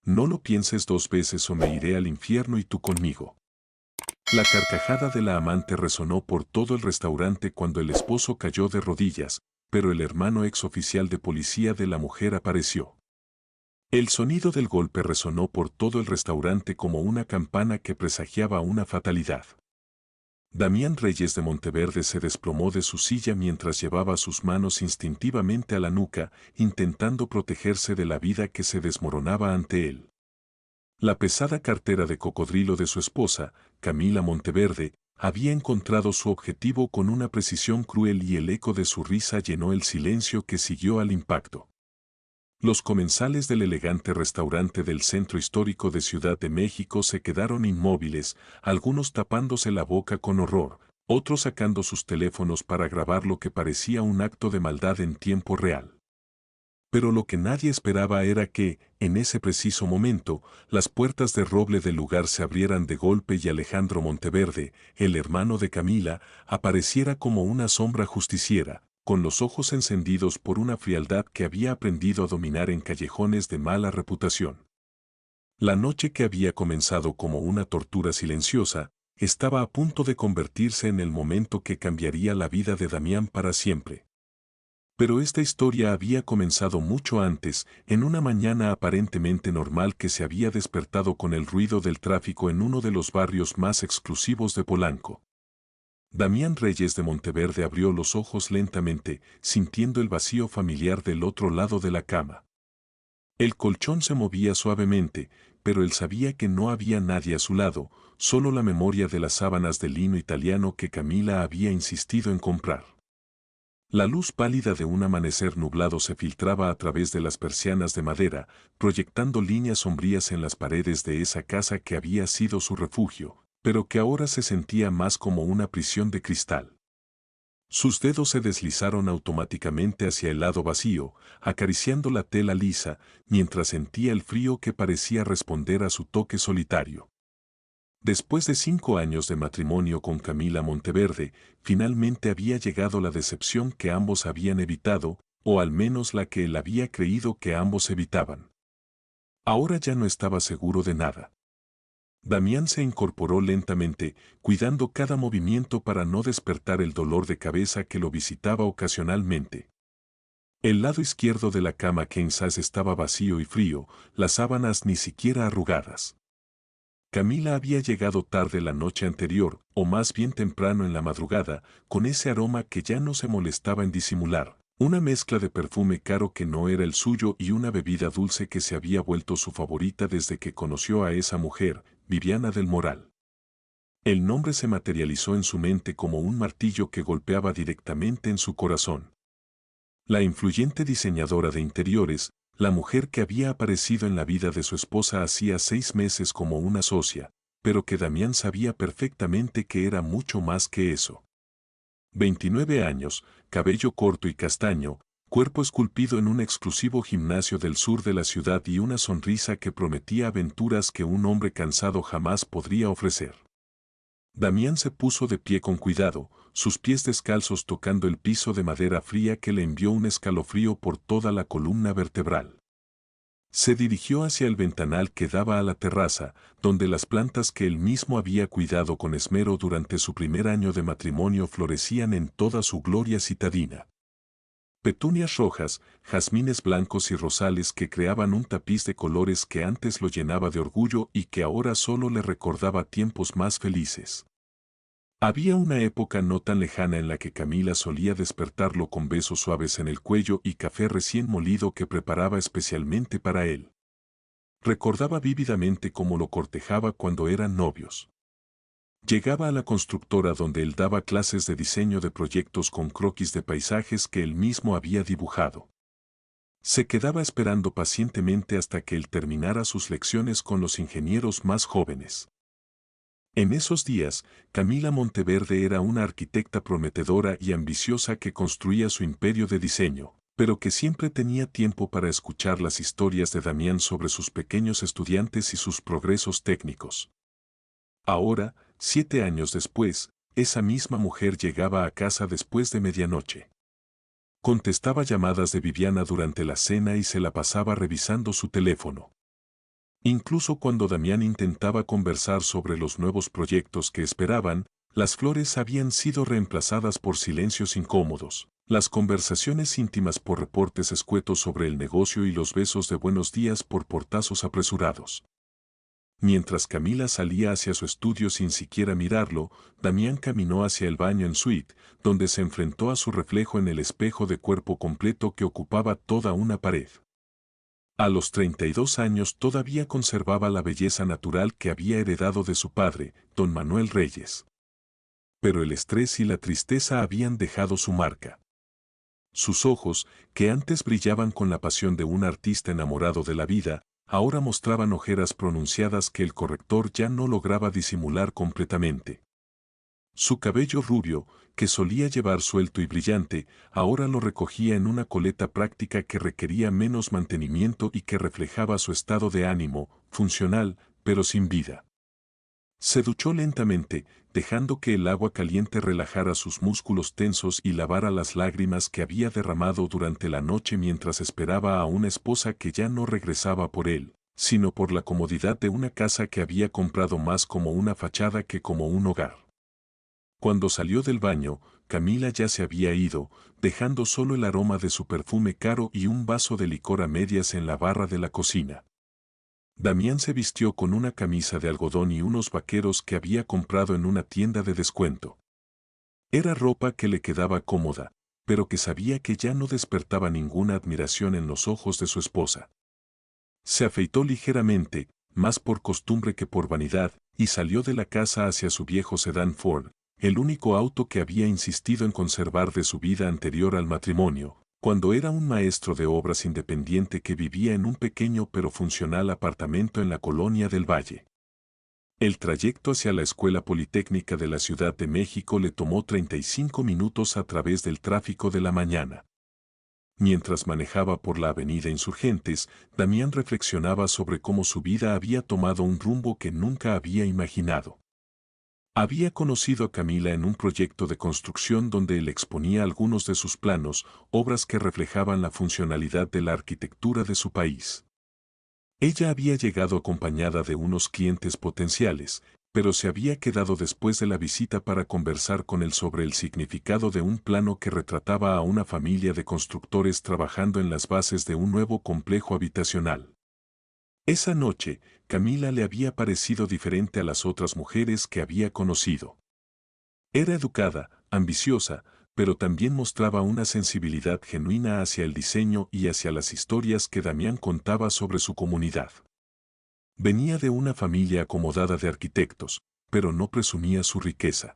No lo pienses dos veces o me iré al infierno y tú conmigo. La carcajada de la amante resonó por todo el restaurante cuando el esposo cayó de rodillas, pero el hermano ex oficial de policía de la mujer apareció. El sonido del golpe resonó por todo el restaurante como una campana que presagiaba una fatalidad. Damián Reyes de Monteverde se desplomó de su silla mientras llevaba sus manos instintivamente a la nuca, intentando protegerse de la vida que se desmoronaba ante él. La pesada cartera de cocodrilo de su esposa, Camila Monteverde, había encontrado su objetivo con una precisión cruel y el eco de su risa llenó el silencio que siguió al impacto. Los comensales del elegante restaurante del centro histórico de Ciudad de México se quedaron inmóviles, algunos tapándose la boca con horror, otros sacando sus teléfonos para grabar lo que parecía un acto de maldad en tiempo real. Pero lo que nadie esperaba era que, en ese preciso momento, las puertas de roble del lugar se abrieran de golpe y Alejandro Monteverde, el hermano de Camila, apareciera como una sombra justiciera, con los ojos encendidos por una frialdad que había aprendido a dominar en callejones de mala reputación. La noche que había comenzado como una tortura silenciosa, estaba a punto de convertirse en el momento que cambiaría la vida de Damián para siempre. Pero esta historia había comenzado mucho antes, en una mañana aparentemente normal que se había despertado con el ruido del tráfico en uno de los barrios más exclusivos de Polanco. Damián Reyes de Monteverde abrió los ojos lentamente, sintiendo el vacío familiar del otro lado de la cama. El colchón se movía suavemente, pero él sabía que no había nadie a su lado, solo la memoria de las sábanas de lino italiano que Camila había insistido en comprar. La luz pálida de un amanecer nublado se filtraba a través de las persianas de madera, proyectando líneas sombrías en las paredes de esa casa que había sido su refugio, pero que ahora se sentía más como una prisión de cristal. Sus dedos se deslizaron automáticamente hacia el lado vacío, acariciando la tela lisa, mientras sentía el frío que parecía responder a su toque solitario. Después de 5 años de matrimonio con Camila Monteverde, finalmente había llegado la decepción que ambos habían evitado, o al menos la que él había creído que ambos evitaban. Ahora ya no estaba seguro de nada. Damián se incorporó lentamente, cuidando cada movimiento para no despertar el dolor de cabeza que lo visitaba ocasionalmente. El lado izquierdo de la cama quizás estaba vacío y frío, las sábanas ni siquiera arrugadas. Camila había llegado tarde la noche anterior, o más bien temprano en la madrugada, con ese aroma que ya no se molestaba en disimular, una mezcla de perfume caro que no era el suyo y una bebida dulce que se había vuelto su favorita desde que conoció a esa mujer, Viviana del Moral. El nombre se materializó en su mente como un martillo que golpeaba directamente en su corazón. La influyente diseñadora de interiores, la mujer que había aparecido en la vida de su esposa hacía 6 meses como una socia, pero que Damián sabía perfectamente que era mucho más que eso. 29 años, cabello corto y castaño, cuerpo esculpido en un exclusivo gimnasio del sur de la ciudad y una sonrisa que prometía aventuras que un hombre cansado jamás podría ofrecer. Damián se puso de pie con cuidado, sus pies descalzos tocando el piso de madera fría que le envió un escalofrío por toda la columna vertebral. Se dirigió hacia el ventanal que daba a la terraza, donde las plantas que él mismo había cuidado con esmero durante su primer año de matrimonio florecían en toda su gloria citadina. Petunias rojas, jazmines blancos y rosales que creaban un tapiz de colores que antes lo llenaba de orgullo y que ahora solo le recordaba tiempos más felices. Había una época no tan lejana en la que Camila solía despertarlo con besos suaves en el cuello y café recién molido que preparaba especialmente para él. Recordaba vívidamente cómo lo cortejaba cuando eran novios. Llegaba a la constructora donde él daba clases de diseño de proyectos con croquis de paisajes que él mismo había dibujado. Se quedaba esperando pacientemente hasta que él terminara sus lecciones con los ingenieros más jóvenes. En esos días, Camila Monteverde era una arquitecta prometedora y ambiciosa que construía su imperio de diseño, pero que siempre tenía tiempo para escuchar las historias de Damián sobre sus pequeños estudiantes y sus progresos técnicos. Ahora, 7 años después, esa misma mujer llegaba a casa después de medianoche. Contestaba llamadas de Viviana durante la cena y se la pasaba revisando su teléfono. Incluso cuando Damián intentaba conversar sobre los nuevos proyectos que esperaban, las flores habían sido reemplazadas por silencios incómodos, las conversaciones íntimas por reportes escuetos sobre el negocio y los besos de buenos días por portazos apresurados. Mientras Camila salía hacia su estudio sin siquiera mirarlo, Damián caminó hacia el baño en suite, donde se enfrentó a su reflejo en el espejo de cuerpo completo que ocupaba toda una pared. A los 32 años todavía conservaba la belleza natural que había heredado de su padre, don Manuel Reyes. Pero el estrés y la tristeza habían dejado su marca. Sus ojos, que antes brillaban con la pasión de un artista enamorado de la vida, ahora mostraban ojeras pronunciadas que el corrector ya no lograba disimular completamente. Su cabello rubio, que solía llevar suelto y brillante, ahora lo recogía en una coleta práctica que requería menos mantenimiento y que reflejaba su estado de ánimo, funcional, pero sin vida. Se duchó lentamente, dejando que el agua caliente relajara sus músculos tensos y lavara las lágrimas que había derramado durante la noche mientras esperaba a una esposa que ya no regresaba por él, sino por la comodidad de una casa que había comprado más como una fachada que como un hogar. Cuando salió del baño, Camila ya se había ido, dejando solo el aroma de su perfume caro y un vaso de licor a medias en la barra de la cocina. Damián se vistió con una camisa de algodón y unos vaqueros que había comprado en una tienda de descuento. Era ropa que le quedaba cómoda, pero que sabía que ya no despertaba ninguna admiración en los ojos de su esposa. Se afeitó ligeramente, más por costumbre que por vanidad, y salió de la casa hacia su viejo sedán Ford, el único auto que había insistido en conservar de su vida anterior al matrimonio, cuando era un maestro de obras independiente que vivía en un pequeño pero funcional apartamento en la colonia del Valle. El trayecto hacia la Escuela Politécnica de la Ciudad de México le tomó 35 minutos a través del tráfico de la mañana. Mientras manejaba por la avenida Insurgentes, Damián reflexionaba sobre cómo su vida había tomado un rumbo que nunca había imaginado. Había conocido a Camila en un proyecto de construcción donde él exponía algunos de sus planos, obras que reflejaban la funcionalidad de la arquitectura de su país. Ella había llegado acompañada de unos clientes potenciales, pero se había quedado después de la visita para conversar con él sobre el significado de un plano que retrataba a una familia de constructores trabajando en las bases de un nuevo complejo habitacional. Esa noche, Camila le había parecido diferente a las otras mujeres que había conocido. Era educada, ambiciosa, pero también mostraba una sensibilidad genuina hacia el diseño y hacia las historias que Damián contaba sobre su comunidad. Venía de una familia acomodada de arquitectos, pero no presumía su riqueza.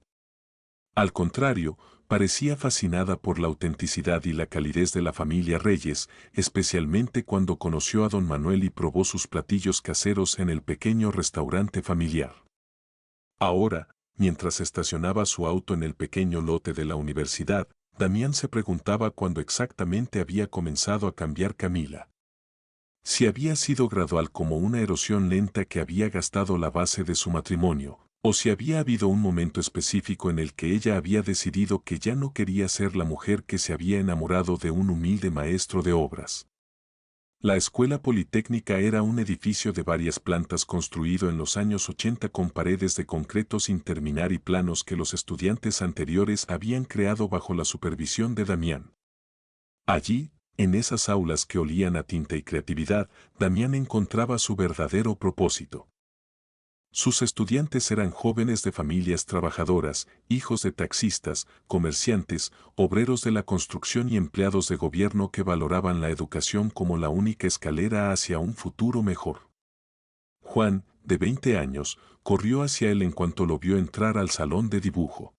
Al contrario, parecía fascinada por la autenticidad y la calidez de la familia Reyes, especialmente cuando conoció a don Manuel y probó sus platillos caseros en el pequeño restaurante familiar. Ahora, mientras estacionaba su auto en el pequeño lote de la universidad, Damián se preguntaba cuándo exactamente había comenzado a cambiar Camila. Si había sido gradual como una erosión lenta que había gastado la base de su matrimonio, o si había habido un momento específico en el que ella había decidido que ya no quería ser la mujer que se había enamorado de un humilde maestro de obras. La Escuela Politécnica era un edificio de varias plantas construido en los años 80 con paredes de concreto sin terminar y planos que los estudiantes anteriores habían creado bajo la supervisión de Damián. Allí, en esas aulas que olían a tinta y creatividad, Damián encontraba su verdadero propósito. Sus estudiantes eran jóvenes de familias trabajadoras, hijos de taxistas, comerciantes, obreros de la construcción y empleados de gobierno que valoraban la educación como la única escalera hacia un futuro mejor. Juan, de 20 años, corrió hacia él en cuanto lo vio entrar al salón de dibujo.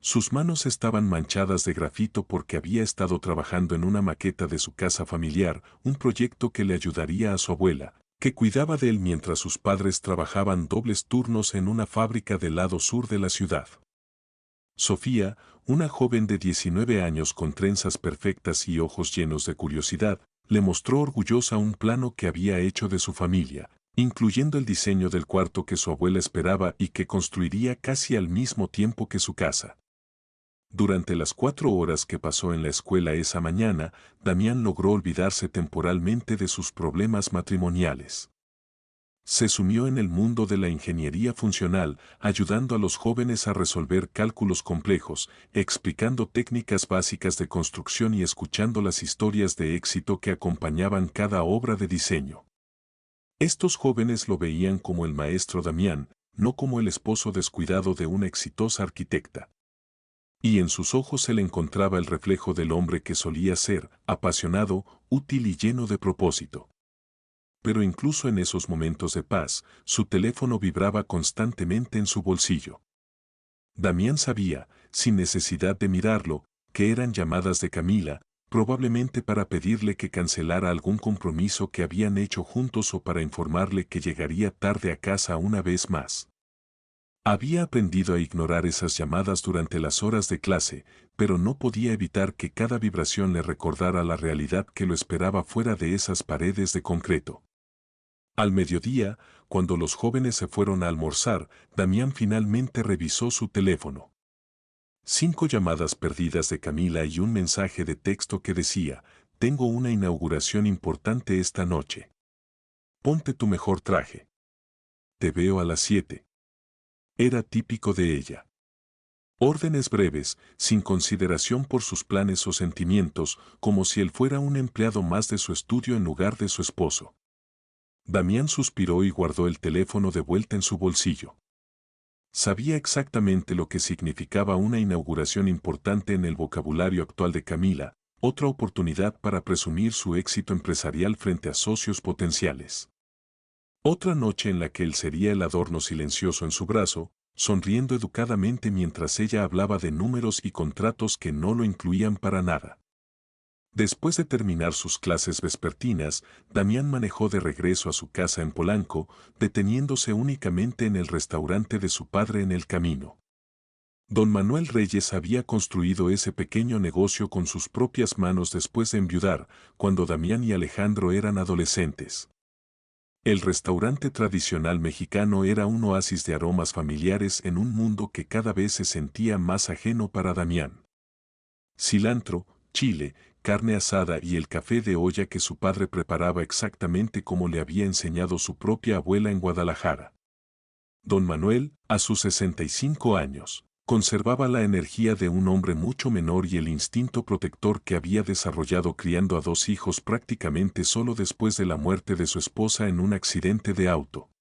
Sus manos estaban manchadas de grafito porque había estado trabajando en una maqueta de su casa familiar, un proyecto que le ayudaría a su abuela, que cuidaba de él mientras sus padres trabajaban dobles turnos en una fábrica del lado sur de la ciudad. Sofía, una joven de 19 años con trenzas perfectas y ojos llenos de curiosidad, le mostró orgullosa un plano que había hecho de su familia, incluyendo el diseño del cuarto que su abuela esperaba y que construiría casi al mismo tiempo que su casa. Durante las 4 horas que pasó en la escuela esa mañana, Damián logró olvidarse temporalmente de sus problemas matrimoniales. Se sumió en el mundo de la ingeniería funcional, ayudando a los jóvenes a resolver cálculos complejos, explicando técnicas básicas de construcción y escuchando las historias de éxito que acompañaban cada obra de diseño. Estos jóvenes lo veían como el maestro Damián, no como el esposo descuidado de una exitosa arquitecta. Y en sus ojos se le encontraba el reflejo del hombre que solía ser, apasionado, útil y lleno de propósito. Pero incluso en esos momentos de paz, su teléfono vibraba constantemente en su bolsillo. Damián sabía, sin necesidad de mirarlo, que eran llamadas de Camila, probablemente para pedirle que cancelara algún compromiso que habían hecho juntos o para informarle que llegaría tarde a casa una vez más. Había aprendido a ignorar esas llamadas durante las horas de clase, pero no podía evitar que cada vibración le recordara la realidad que lo esperaba fuera de esas paredes de concreto. Al mediodía, cuando los jóvenes se fueron a almorzar, Damián finalmente revisó su teléfono. 5 llamadas perdidas de Camila y un mensaje de texto que decía: «Tengo una inauguración importante esta noche. Ponte tu mejor traje. Te veo a las 7». Era típico de ella. Órdenes breves, sin consideración por sus planes o sentimientos, como si él fuera un empleado más de su estudio en lugar de su esposo. Damián suspiró y guardó el teléfono de vuelta en su bolsillo. Sabía exactamente lo que significaba una inauguración importante en el vocabulario actual de Camila, otra oportunidad para presumir su éxito empresarial frente a socios potenciales. Otra noche en la que él sería el adorno silencioso en su brazo, sonriendo educadamente mientras ella hablaba de números y contratos que no lo incluían para nada. Después de terminar sus clases vespertinas, Damián manejó de regreso a su casa en Polanco, deteniéndose únicamente en el restaurante de su padre en el camino. Don Manuel Reyes había construido ese pequeño negocio con sus propias manos después de enviudar, cuando Damián y Alejandro eran adolescentes. El restaurante tradicional mexicano era un oasis de aromas familiares en un mundo que cada vez se sentía más ajeno para Damián. Cilantro, chile, carne asada y el café de olla que su padre preparaba exactamente como le había enseñado su propia abuela en Guadalajara. Don Manuel, a sus 65 años, conservaba la energía de un hombre mucho menor y el instinto protector que había desarrollado criando a 2 hijos prácticamente solo después de la muerte de su esposa en un accidente de auto.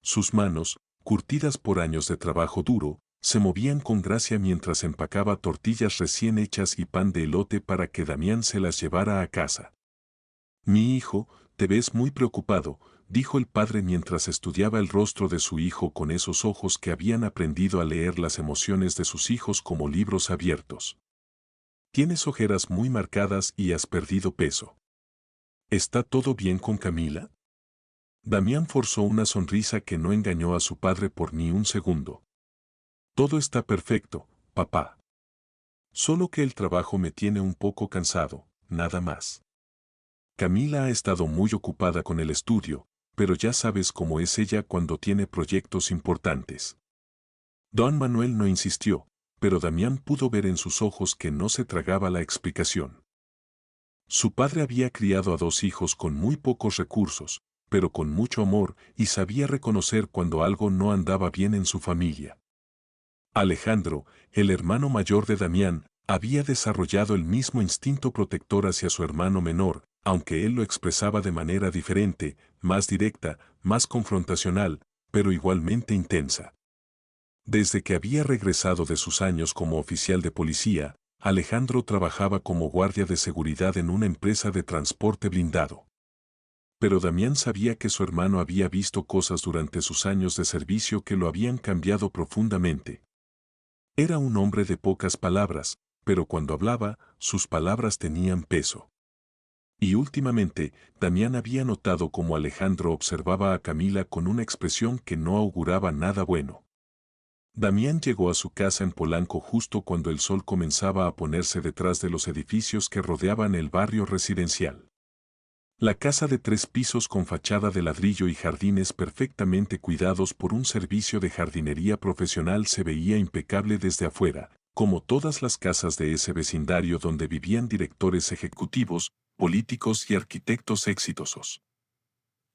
Sus manos, curtidas por años de trabajo duro, se movían con gracia mientras empacaba tortillas recién hechas y pan de elote para que Damián se las llevara a casa. «Mi hijo, te ves muy preocupado», dijo el padre mientras estudiaba el rostro de su hijo con esos ojos que habían aprendido a leer las emociones de sus hijos como libros abiertos. «Tienes ojeras muy marcadas y has perdido peso. ¿Está todo bien con Camila?» Damián forzó una sonrisa que no engañó a su padre por ni un segundo. «Todo está perfecto, papá. Solo que el trabajo me tiene un poco cansado, nada más. Camila ha estado muy ocupada con el estudio, pero ya sabes cómo es ella cuando tiene proyectos importantes». Don Manuel no insistió, pero Damián pudo ver en sus ojos que no se tragaba la explicación. Su padre había criado a 2 hijos con muy pocos recursos, pero con mucho amor y sabía reconocer cuando algo no andaba bien en su familia. Alejandro, el hermano mayor de Damián, había desarrollado el mismo instinto protector hacia su hermano menor, aunque él lo expresaba de manera diferente, más directa, más confrontacional, pero igualmente intensa. Desde que había regresado de sus años como oficial de policía, Alejandro trabajaba como guardia de seguridad en una empresa de transporte blindado. Pero Damián sabía que su hermano había visto cosas durante sus años de servicio que lo habían cambiado profundamente. Era un hombre de pocas palabras, pero cuando hablaba, sus palabras tenían peso. Y últimamente, Damián había notado cómo Alejandro observaba a Camila con una expresión que no auguraba nada bueno. Damián llegó a su casa en Polanco justo cuando el sol comenzaba a ponerse detrás de los edificios que rodeaban el barrio residencial. La casa de 3 pisos con fachada de ladrillo y jardines perfectamente cuidados por un servicio de jardinería profesional se veía impecable desde afuera, como todas las casas de ese vecindario donde vivían directores ejecutivos, políticos y arquitectos exitosos.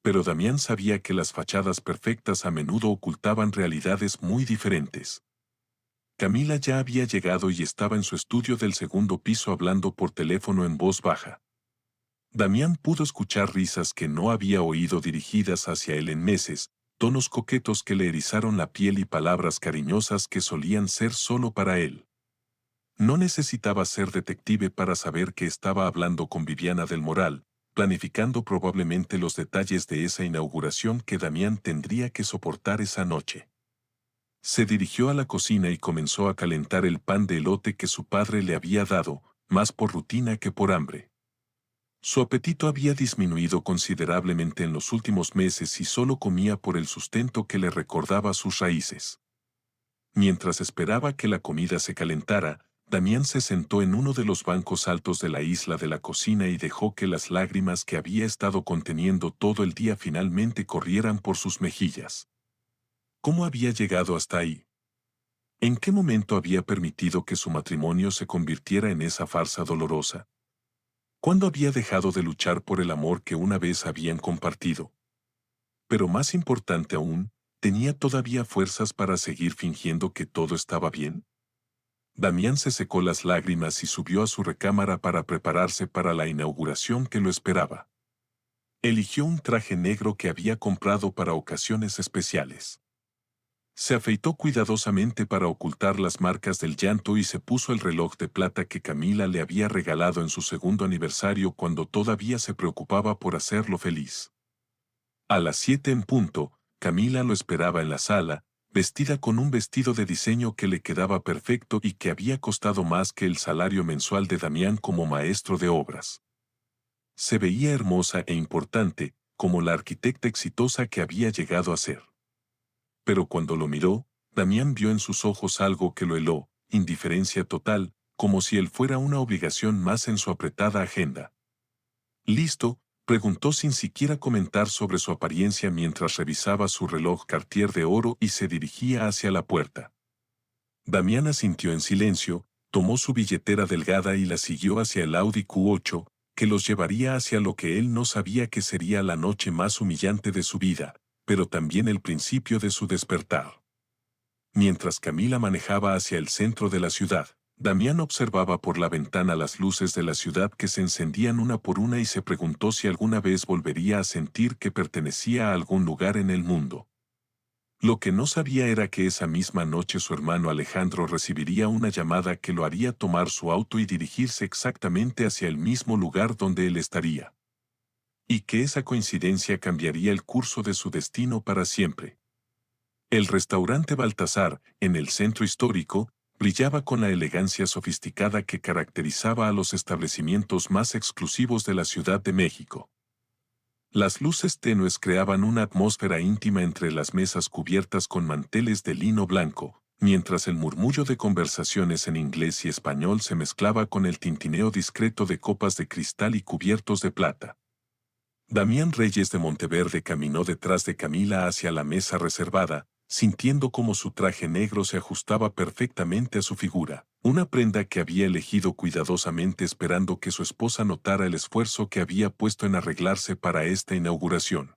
Pero Damián sabía que las fachadas perfectas a menudo ocultaban realidades muy diferentes. Camila ya había llegado y estaba en su estudio del segundo piso hablando por teléfono en voz baja. Damián pudo escuchar risas que no había oído dirigidas hacia él en meses, tonos coquetos que le erizaron la piel y palabras cariñosas que solían ser solo para él. No necesitaba ser detective para saber que estaba hablando con Viviana del Moral, planificando probablemente los detalles de esa inauguración que Damián tendría que soportar esa noche. Se dirigió a la cocina y comenzó a calentar el pan de elote que su padre le había dado, más por rutina que por hambre. Su apetito había disminuido considerablemente en los últimos meses y solo comía por el sustento que le recordaba sus raíces. Mientras esperaba que la comida se calentara, Damián se sentó en uno de los bancos altos de la isla de la cocina y dejó que las lágrimas que había estado conteniendo todo el día finalmente corrieran por sus mejillas. ¿Cómo había llegado hasta ahí? ¿En qué momento había permitido que su matrimonio se convirtiera en esa farsa dolorosa? ¿Cuándo había dejado de luchar por el amor que una vez habían compartido? Pero más importante aún, ¿tenía todavía fuerzas para seguir fingiendo que todo estaba bien? Damián se secó las lágrimas y subió a su recámara para prepararse para la inauguración que lo esperaba. Eligió un traje negro que había comprado para ocasiones especiales. Se afeitó cuidadosamente para ocultar las marcas del llanto y se puso el reloj de plata que Camila le había regalado en su segundo aniversario cuando todavía se preocupaba por hacerlo feliz. A las 7 en punto, Camila lo esperaba en la sala, vestida con un vestido de diseño que le quedaba perfecto y que había costado más que el salario mensual de Damián como maestro de obras. Se veía hermosa e importante, como la arquitecta exitosa que había llegado a ser. Pero cuando lo miró, Damián vio en sus ojos algo que lo heló, indiferencia total, como si él fuera una obligación más en su apretada agenda. ¿Listo?, preguntó sin siquiera comentar sobre su apariencia mientras revisaba su reloj Cartier de oro y se dirigía hacia la puerta. Damián asintió en silencio, tomó su billetera delgada y la siguió hacia el Audi Q8, que los llevaría hacia lo que él no sabía que sería la noche más humillante de su vida, pero también el principio de su despertar. Mientras Camila manejaba hacia el centro de la ciudad, Damián observaba por la ventana las luces de la ciudad que se encendían una por una y se preguntó si alguna vez volvería a sentir que pertenecía a algún lugar en el mundo. Lo que no sabía era que esa misma noche su hermano Alejandro recibiría una llamada que lo haría tomar su auto y dirigirse exactamente hacia el mismo lugar donde él estaría. Y que esa coincidencia cambiaría el curso de su destino para siempre. El restaurante Baltasar, en el centro histórico, brillaba con la elegancia sofisticada que caracterizaba a los establecimientos más exclusivos de la Ciudad de México. Las luces tenues creaban una atmósfera íntima entre las mesas cubiertas con manteles de lino blanco, mientras el murmullo de conversaciones en inglés y español se mezclaba con el tintineo discreto de copas de cristal y cubiertos de plata. Damián Reyes de Monteverde caminó detrás de Camila hacia la mesa reservada, sintiendo cómo su traje negro se ajustaba perfectamente a su figura, una prenda que había elegido cuidadosamente esperando que su esposa notara el esfuerzo que había puesto en arreglarse para esta inauguración.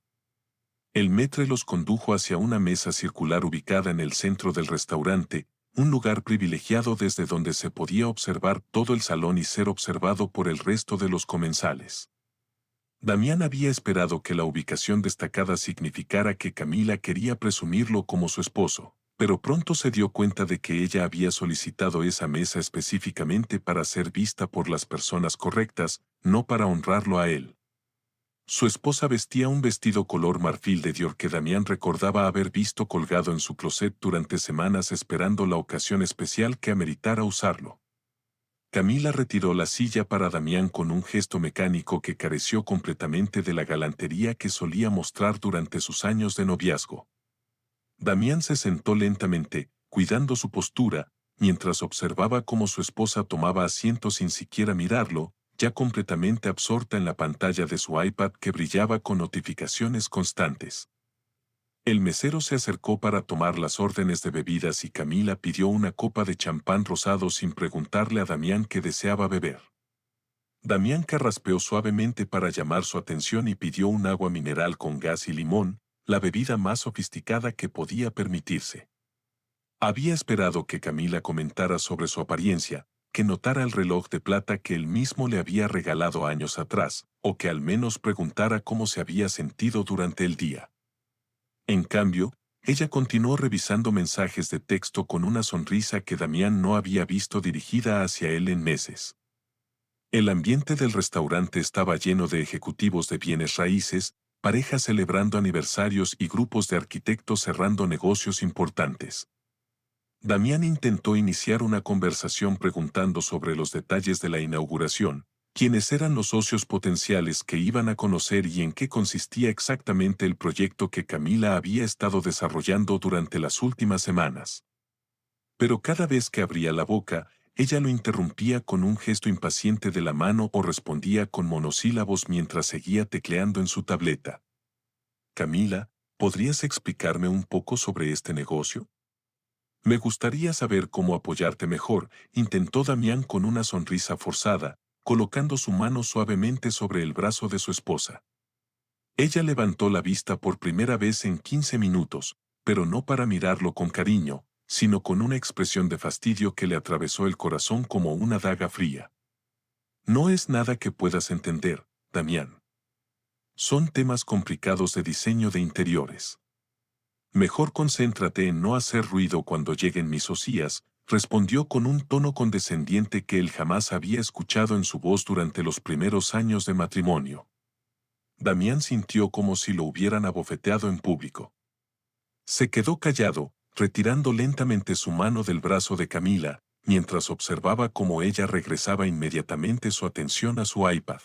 El maître los condujo hacia una mesa circular ubicada en el centro del restaurante, un lugar privilegiado desde donde se podía observar todo el salón y ser observado por el resto de los comensales. Damián había esperado que la ubicación destacada significara que Camila quería presumirlo como su esposo, pero pronto se dio cuenta de que ella había solicitado esa mesa específicamente para ser vista por las personas correctas, no para honrarlo a él. Su esposa vestía un vestido color marfil de Dior que Damián recordaba haber visto colgado en su closet durante semanas esperando la ocasión especial que ameritara usarlo. Camila retiró la silla para Damián con un gesto mecánico que careció completamente de la galantería que solía mostrar durante sus años de noviazgo. Damián se sentó lentamente, cuidando su postura, mientras observaba cómo su esposa tomaba asiento sin siquiera mirarlo, ya completamente absorta en la pantalla de su iPad que brillaba con notificaciones constantes. El mesero se acercó para tomar las órdenes de bebidas y Camila pidió una copa de champán rosado sin preguntarle a Damián qué deseaba beber. Damián carraspeó suavemente para llamar su atención y pidió un agua mineral con gas y limón, la bebida más sofisticada que podía permitirse. Había esperado que Camila comentara sobre su apariencia, que notara el reloj de plata que él mismo le había regalado años atrás, o que al menos preguntara cómo se había sentido durante el día. En cambio, ella continuó revisando mensajes de texto con una sonrisa que Damián no había visto dirigida hacia él en meses. El ambiente del restaurante estaba lleno de ejecutivos de bienes raíces, parejas celebrando aniversarios y grupos de arquitectos cerrando negocios importantes. Damián intentó iniciar una conversación preguntando sobre los detalles de la inauguración, quiénes eran los socios potenciales que iban a conocer y en qué consistía exactamente el proyecto que Camila había estado desarrollando durante las últimas semanas. Pero cada vez que abría la boca, ella lo interrumpía con un gesto impaciente de la mano o respondía con monosílabos mientras seguía tecleando en su tableta. Camila, ¿podrías explicarme un poco sobre este negocio? Me gustaría saber cómo apoyarte mejor, intentó Damián con una sonrisa forzada, colocando su mano suavemente sobre el brazo de su esposa. Ella levantó la vista por primera vez en 15 minutos, pero no para mirarlo con cariño, sino con una expresión de fastidio que le atravesó el corazón como una daga fría. No es nada que puedas entender, Damián. Son temas complicados de diseño de interiores. Mejor concéntrate en no hacer ruido cuando lleguen mis osías, respondió con un tono condescendiente que él jamás había escuchado en su voz durante los primeros años de matrimonio. Damián sintió como si lo hubieran abofeteado en público. Se quedó callado, retirando lentamente su mano del brazo de Camila, mientras observaba cómo ella regresaba inmediatamente su atención a su iPad.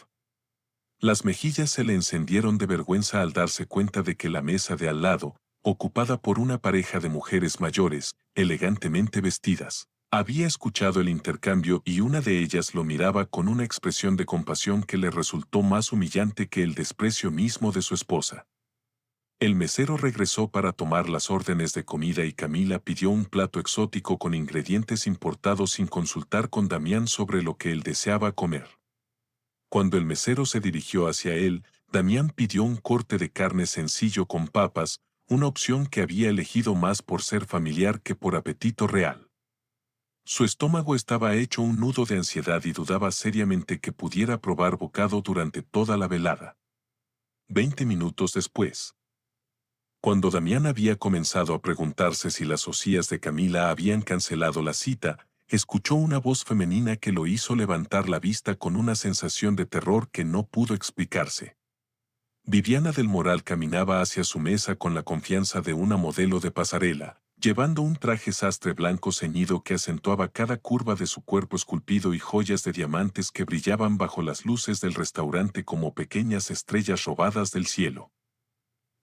Las mejillas se le encendieron de vergüenza al darse cuenta de que la mesa de al lado, ocupada por una pareja de mujeres mayores, elegantemente vestidas, había escuchado el intercambio y una de ellas lo miraba con una expresión de compasión que le resultó más humillante que el desprecio mismo de su esposa. El mesero regresó para tomar las órdenes de comida y Camila pidió un plato exótico con ingredientes importados sin consultar con Damián sobre lo que él deseaba comer. Cuando el mesero se dirigió hacia él, Damián pidió un corte de carne sencillo con papas, una opción que había elegido más por ser familiar que por apetito real. Su estómago estaba hecho un nudo de ansiedad y dudaba seriamente que pudiera probar bocado durante toda la velada. 20 minutos después. Cuando Damián había comenzado a preguntarse si las osías de Camila habían cancelado la cita, escuchó una voz femenina que lo hizo levantar la vista con una sensación de terror que no pudo explicarse. Viviana del Moral caminaba hacia su mesa con la confianza de una modelo de pasarela, llevando un traje sastre blanco ceñido que acentuaba cada curva de su cuerpo esculpido y joyas de diamantes que brillaban bajo las luces del restaurante como pequeñas estrellas robadas del cielo.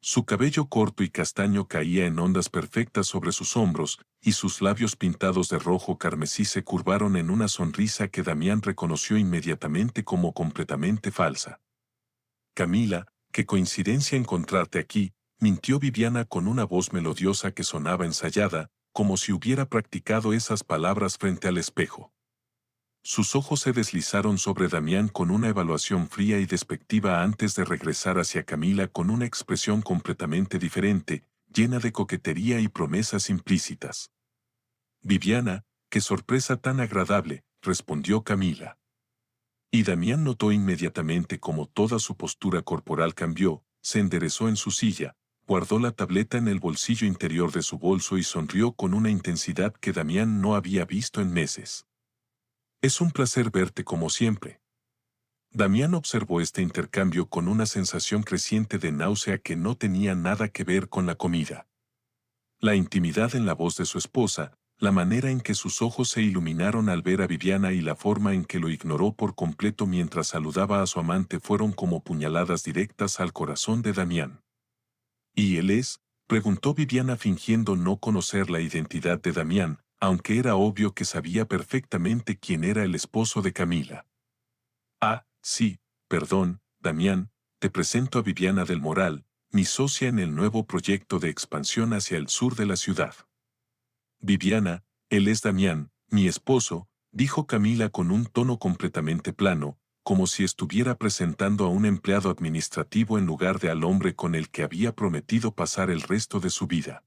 Su cabello corto y castaño caía en ondas perfectas sobre sus hombros, y sus labios pintados de rojo carmesí se curvaron en una sonrisa que Damián reconoció inmediatamente como completamente falsa. Camila, qué coincidencia encontrarte aquí, mintió Viviana con una voz melodiosa que sonaba ensayada, como si hubiera practicado esas palabras frente al espejo. Sus ojos se deslizaron sobre Damián con una evaluación fría y despectiva antes de regresar hacia Camila con una expresión completamente diferente, llena de coquetería y promesas implícitas. Viviana, qué sorpresa tan agradable, respondió Camila. Y Damián notó inmediatamente cómo toda su postura corporal cambió, se enderezó en su silla, guardó la tableta en el bolsillo interior de su bolso y sonrió con una intensidad que Damián no había visto en meses. Es un placer verte como siempre. Damián observó este intercambio con una sensación creciente de náusea que no tenía nada que ver con la comida. La intimidad en la voz de su esposa, la manera en que sus ojos se iluminaron al ver a Viviana y la forma en que lo ignoró por completo mientras saludaba a su amante fueron como puñaladas directas al corazón de Damián. ¿Y él es? Preguntó Viviana fingiendo no conocer la identidad de Damián, aunque era obvio que sabía perfectamente quién era el esposo de Camila. Ah, sí, perdón, Damián, te presento a Viviana del Moral, mi socia en el nuevo proyecto de expansión hacia el sur de la ciudad. Viviana, él es Damián, mi esposo, dijo Camila con un tono completamente plano, como si estuviera presentando a un empleado administrativo en lugar de al hombre con el que había prometido pasar el resto de su vida.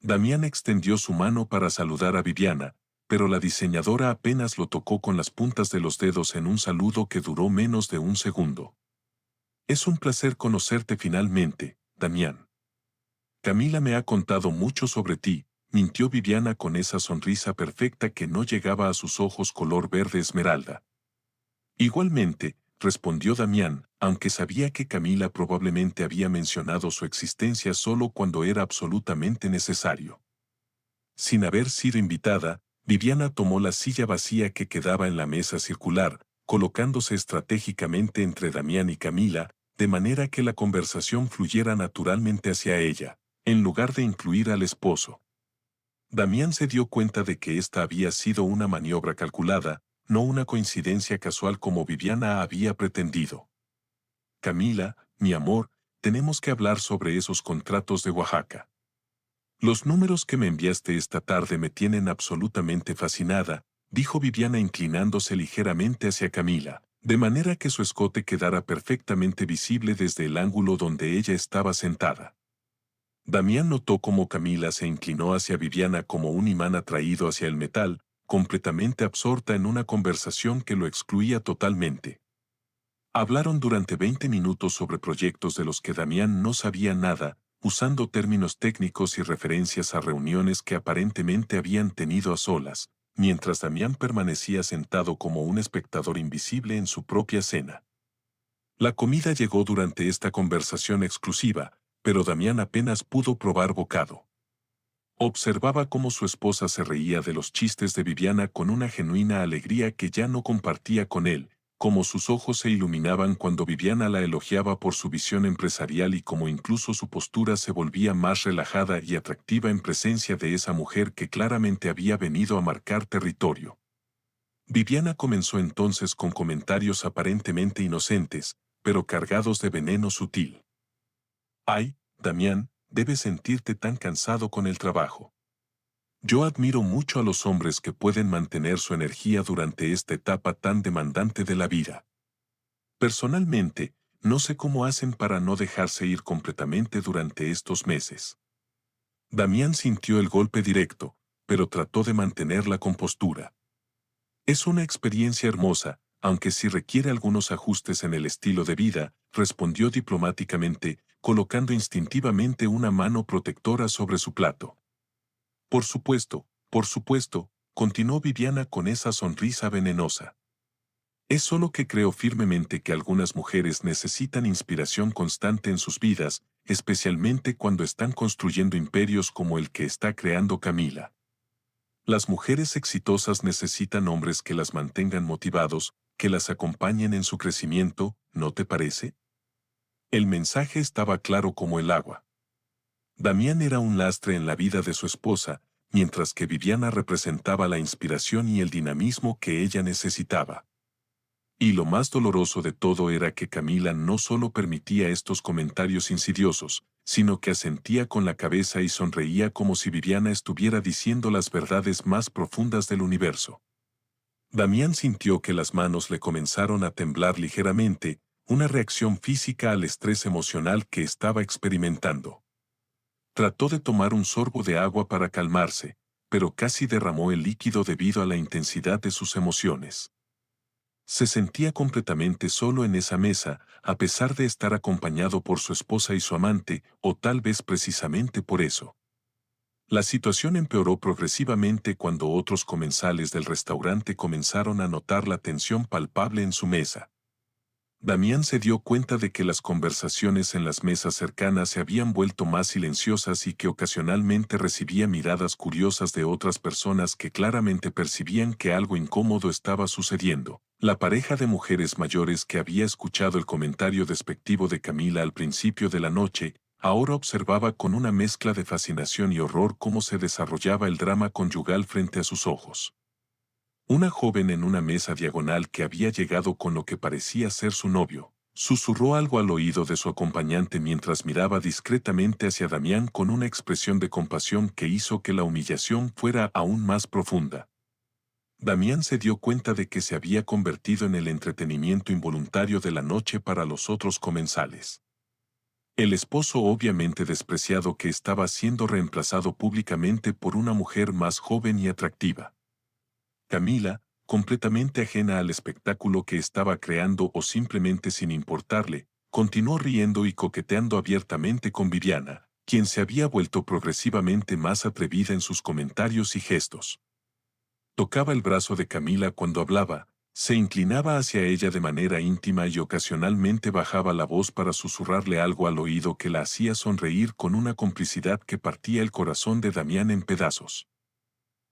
Damián extendió su mano para saludar a Viviana, pero la diseñadora apenas lo tocó con las puntas de los dedos en un saludo que duró menos de un segundo. Es un placer conocerte finalmente, Damián. Camila me ha contado mucho sobre ti, mintió Viviana con esa sonrisa perfecta que no llegaba a sus ojos color verde esmeralda. Igualmente, respondió Damián, aunque sabía que Camila probablemente había mencionado su existencia solo cuando era absolutamente necesario. Sin haber sido invitada, Viviana tomó la silla vacía que quedaba en la mesa circular, colocándose estratégicamente entre Damián y Camila, de manera que la conversación fluyera naturalmente hacia ella, en lugar de incluir al esposo. Damián se dio cuenta de que esta había sido una maniobra calculada, no una coincidencia casual como Viviana había pretendido. Camila, mi amor, tenemos que hablar sobre esos contratos de Oaxaca. Los números que me enviaste esta tarde me tienen absolutamente fascinada, dijo Viviana inclinándose ligeramente hacia Camila, de manera que su escote quedara perfectamente visible desde el ángulo donde ella estaba sentada. Damián notó cómo Camila se inclinó hacia Viviana como un imán atraído hacia el metal, completamente absorta en una conversación que lo excluía totalmente. Hablaron durante 20 minutos sobre proyectos de los que Damián no sabía nada, usando términos técnicos y referencias a reuniones que aparentemente habían tenido a solas, mientras Damián permanecía sentado como un espectador invisible en su propia cena. La comida llegó durante esta conversación exclusiva, pero Damián apenas pudo probar bocado. Observaba cómo su esposa se reía de los chistes de Viviana con una genuina alegría que ya no compartía con él, cómo sus ojos se iluminaban cuando Viviana la elogiaba por su visión empresarial y cómo incluso su postura se volvía más relajada y atractiva en presencia de esa mujer que claramente había venido a marcar territorio. Viviana comenzó entonces con comentarios aparentemente inocentes, pero cargados de veneno sutil. Ay, Damián, debes sentirte tan cansado con el trabajo. Yo admiro mucho a los hombres que pueden mantener su energía durante esta etapa tan demandante de la vida. Personalmente, no sé cómo hacen para no dejarse ir completamente durante estos meses. Damián sintió el golpe directo, pero trató de mantener la compostura. Es una experiencia hermosa, aunque sí requiere algunos ajustes en el estilo de vida, respondió diplomáticamente, colocando instintivamente una mano protectora sobre su plato. Por supuesto, continuó Viviana con esa sonrisa venenosa. Es solo que creo firmemente que algunas mujeres necesitan inspiración constante en sus vidas, especialmente cuando están construyendo imperios como el que está creando Camila. Las mujeres exitosas necesitan hombres que las mantengan motivados, que las acompañen en su crecimiento, ¿no te parece? El mensaje estaba claro como el agua. Damián era un lastre en la vida de su esposa, mientras que Viviana representaba la inspiración y el dinamismo que ella necesitaba. Y lo más doloroso de todo era que Camila no solo permitía estos comentarios insidiosos, sino que asentía con la cabeza y sonreía como si Viviana estuviera diciendo las verdades más profundas del universo. Damián sintió que las manos le comenzaron a temblar ligeramente, una reacción física al estrés emocional que estaba experimentando. Trató de tomar un sorbo de agua para calmarse, pero casi derramó el líquido debido a la intensidad de sus emociones. Se sentía completamente solo en esa mesa, a pesar de estar acompañado por su esposa y su amante, o tal vez precisamente por eso. La situación empeoró progresivamente cuando otros comensales del restaurante comenzaron a notar la tensión palpable en su mesa. Damián se dio cuenta de que las conversaciones en las mesas cercanas se habían vuelto más silenciosas y que ocasionalmente recibía miradas curiosas de otras personas que claramente percibían que algo incómodo estaba sucediendo. La pareja de mujeres mayores que había escuchado el comentario despectivo de Camila al principio de la noche, ahora observaba con una mezcla de fascinación y horror cómo se desarrollaba el drama conyugal frente a sus ojos. Una joven en una mesa diagonal que había llegado con lo que parecía ser su novio, susurró algo al oído de su acompañante mientras miraba discretamente hacia Damián con una expresión de compasión que hizo que la humillación fuera aún más profunda. Damián se dio cuenta de que se había convertido en el entretenimiento involuntario de la noche para los otros comensales. El esposo obviamente despreciado que estaba siendo reemplazado públicamente por una mujer más joven y atractiva. Camila, completamente ajena al espectáculo que estaba creando o simplemente sin importarle, continuó riendo y coqueteando abiertamente con Viviana, quien se había vuelto progresivamente más atrevida en sus comentarios y gestos. Tocaba el brazo de Camila cuando hablaba, se inclinaba hacia ella de manera íntima y ocasionalmente bajaba la voz para susurrarle algo al oído que la hacía sonreír con una complicidad que partía el corazón de Damián en pedazos.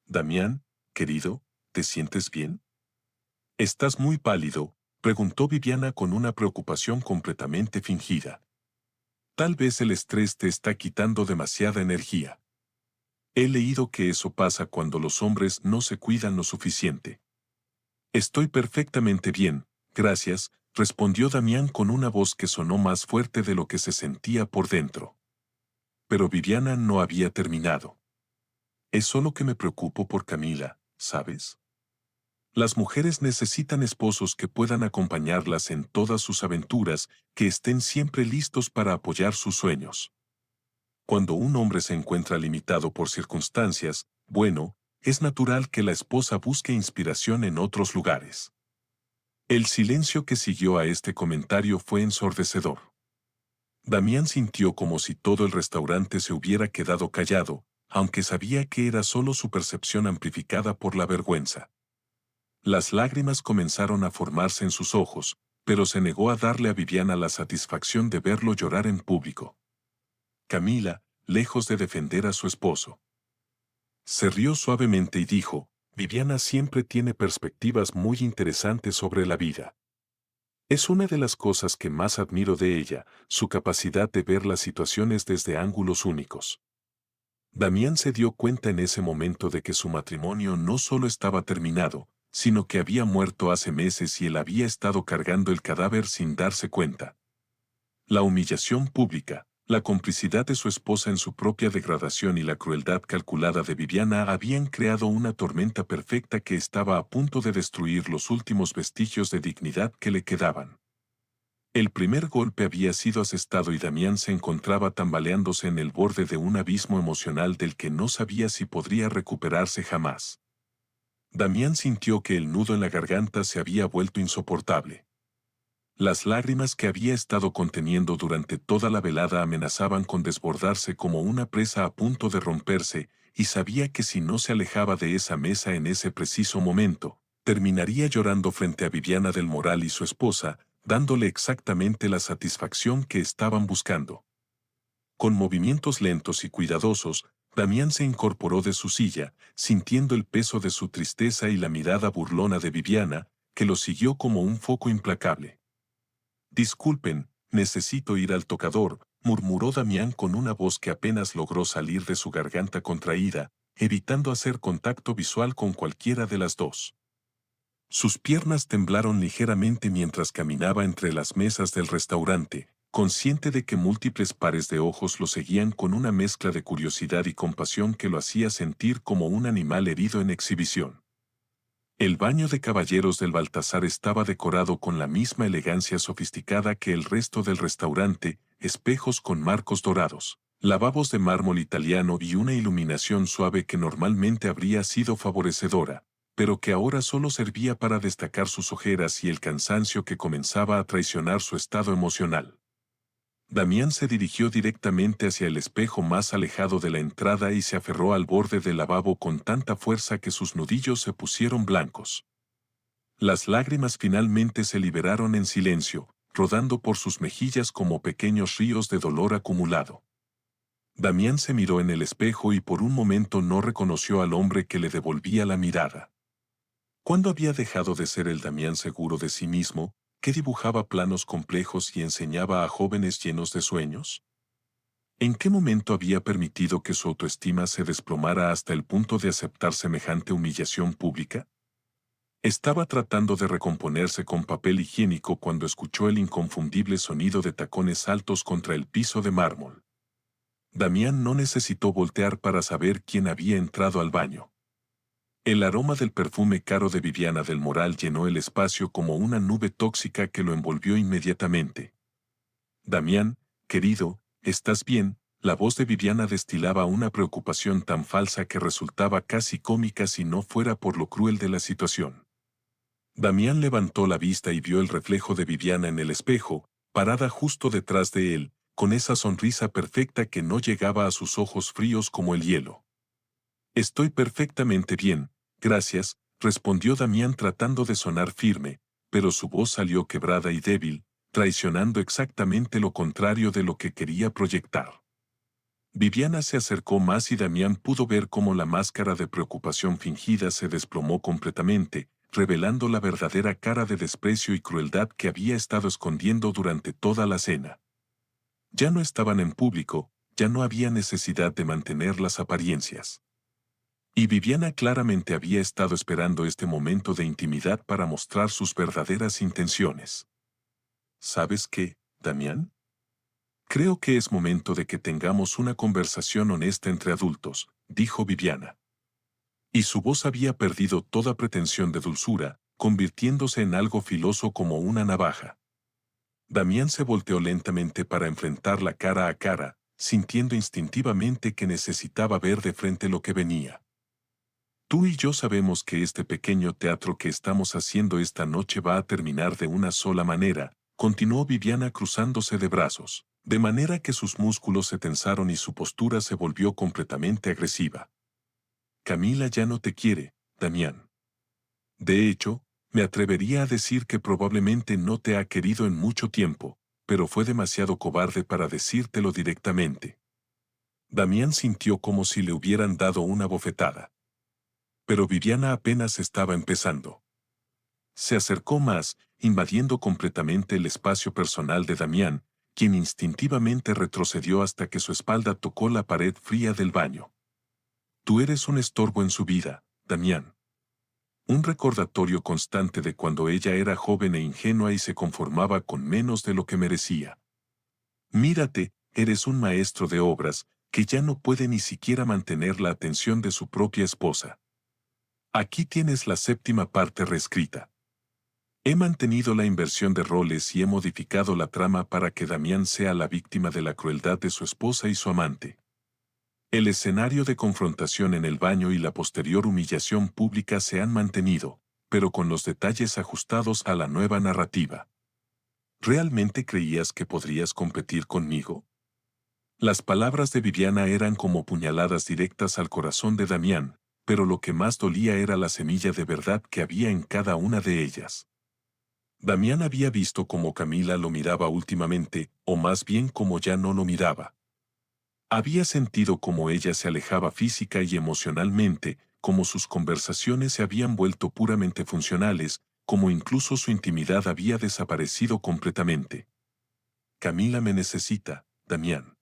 «Damián, querido, ¿te sientes bien? Estás muy pálido», preguntó Viviana con una preocupación completamente fingida. «Tal vez el estrés te está quitando demasiada energía. He leído que eso pasa cuando los hombres no se cuidan lo suficiente». «Estoy perfectamente bien, gracias», respondió Damián con una voz que sonó más fuerte de lo que se sentía por dentro. Pero Viviana no había terminado. «Es solo que me preocupo por Camila, ¿sabes? Las mujeres necesitan esposos que puedan acompañarlas en todas sus aventuras, que estén siempre listos para apoyar sus sueños. Cuando un hombre se encuentra limitado por circunstancias, bueno, es natural que la esposa busque inspiración en otros lugares». El silencio que siguió a este comentario fue ensordecedor. Damián sintió como si todo el restaurante se hubiera quedado callado, aunque sabía que era solo su percepción amplificada por la vergüenza. Las lágrimas comenzaron a formarse en sus ojos, pero se negó a darle a Viviana la satisfacción de verlo llorar en público. Camila, lejos de defender a su esposo, se rió suavemente y dijo: «Viviana siempre tiene perspectivas muy interesantes sobre la vida. Es una de las cosas que más admiro de ella, su capacidad de ver las situaciones desde ángulos únicos». Damián se dio cuenta en ese momento de que su matrimonio no solo estaba terminado, sino que había muerto hace meses y él había estado cargando el cadáver sin darse cuenta. La humillación pública, la complicidad de su esposa en su propia degradación y la crueldad calculada de Viviana habían creado una tormenta perfecta que estaba a punto de destruir los últimos vestigios de dignidad que le quedaban. El primer golpe había sido asestado y Damián se encontraba tambaleándose en el borde de un abismo emocional del que no sabía si podría recuperarse jamás. Damián sintió que el nudo en la garganta se había vuelto insoportable. Las lágrimas que había estado conteniendo durante toda la velada amenazaban con desbordarse como una presa a punto de romperse, y sabía que si no se alejaba de esa mesa en ese preciso momento, terminaría llorando frente a Viviana del Moral y su esposa, dándole exactamente la satisfacción que estaban buscando. Con movimientos lentos y cuidadosos, Damián se incorporó de su silla, sintiendo el peso de su tristeza y la mirada burlona de Viviana, que lo siguió como un foco implacable. «Disculpen, necesito ir al tocador», murmuró Damián con una voz que apenas logró salir de su garganta contraída, evitando hacer contacto visual con cualquiera de las dos. Sus piernas temblaron ligeramente mientras caminaba entre las mesas del restaurante, consciente de que múltiples pares de ojos lo seguían con una mezcla de curiosidad y compasión que lo hacía sentir como un animal herido en exhibición. El baño de caballeros del Baltasar estaba decorado con la misma elegancia sofisticada que el resto del restaurante, espejos con marcos dorados, lavabos de mármol italiano y una iluminación suave que normalmente habría sido favorecedora, pero que ahora solo servía para destacar sus ojeras y el cansancio que comenzaba a traicionar su estado emocional. Damián se dirigió directamente hacia el espejo más alejado de la entrada y se aferró al borde del lavabo con tanta fuerza que sus nudillos se pusieron blancos. Las lágrimas finalmente se liberaron en silencio, rodando por sus mejillas como pequeños ríos de dolor acumulado. Damián se miró en el espejo y por un momento no reconoció al hombre que le devolvía la mirada. ¿Cuándo había dejado de ser el Damián seguro de sí mismo, que dibujaba planos complejos y enseñaba a jóvenes llenos de sueños? ¿En qué momento había permitido que su autoestima se desplomara hasta el punto de aceptar semejante humillación pública? Estaba tratando de recomponerse con papel higiénico cuando escuchó el inconfundible sonido de tacones altos contra el piso de mármol. Damián no necesitó voltear para saber quién había entrado al baño. El aroma del perfume caro de Viviana del Moral llenó el espacio como una nube tóxica que lo envolvió inmediatamente. Damián, querido, ¿estás bien? La voz de Viviana destilaba una preocupación tan falsa que resultaba casi cómica si no fuera por lo cruel de la situación. Damián levantó la vista y vio el reflejo de Viviana en el espejo, parada justo detrás de él, con esa sonrisa perfecta que no llegaba a sus ojos fríos como el hielo. Estoy perfectamente bien, gracias, respondió Damián tratando de sonar firme, pero su voz salió quebrada y débil, traicionando exactamente lo contrario de lo que quería proyectar. Viviana se acercó más y Damián pudo ver cómo la máscara de preocupación fingida se desplomó completamente, revelando la verdadera cara de desprecio y crueldad que había estado escondiendo durante toda la cena. Ya no estaban en público, ya no había necesidad de mantener las apariencias. Y Viviana claramente había estado esperando este momento de intimidad para mostrar sus verdaderas intenciones. ¿Sabes qué, Damián? Creo que es momento de que tengamos una conversación honesta entre adultos, dijo Viviana. Y su voz había perdido toda pretensión de dulzura, convirtiéndose en algo filoso como una navaja. Damián se volteó lentamente para enfrentarla cara a cara, sintiendo instintivamente que necesitaba ver de frente lo que venía. Tú y yo sabemos que este pequeño teatro que estamos haciendo esta noche va a terminar de una sola manera, continuó Viviana cruzándose de brazos, de manera que sus músculos se tensaron y su postura se volvió completamente agresiva. Camila ya no te quiere, Damián. De hecho, me atrevería a decir que probablemente no te ha querido en mucho tiempo, pero fue demasiado cobarde para decírtelo directamente. Damián sintió como si le hubieran dado una bofetada. Pero Viviana apenas estaba empezando. Se acercó más, invadiendo completamente el espacio personal de Damián, quien instintivamente retrocedió hasta que su espalda tocó la pared fría del baño. Tú eres un estorbo en su vida, Damián. Un recordatorio constante de cuando ella era joven e ingenua y se conformaba con menos de lo que merecía. Mírate, eres un maestro de obras, que ya no puede ni siquiera mantener la atención de su propia esposa. Aquí tienes la séptima parte reescrita. He mantenido la inversión de roles y he modificado la trama para que Damián sea la víctima de la crueldad de su esposa y su amante. El escenario de confrontación en el baño y la posterior humillación pública se han mantenido, pero con los detalles ajustados a la nueva narrativa. ¿Realmente creías que podrías competir conmigo? Las palabras de Viviana eran como puñaladas directas al corazón de Damián, pero lo que más dolía era la semilla de verdad que había en cada una de ellas. Damián había visto cómo Camila lo miraba últimamente, o más bien cómo ya no lo miraba. Había sentido cómo ella se alejaba física y emocionalmente, cómo sus conversaciones se habían vuelto puramente funcionales, como incluso su intimidad había desaparecido completamente. Camila me necesita, Damián.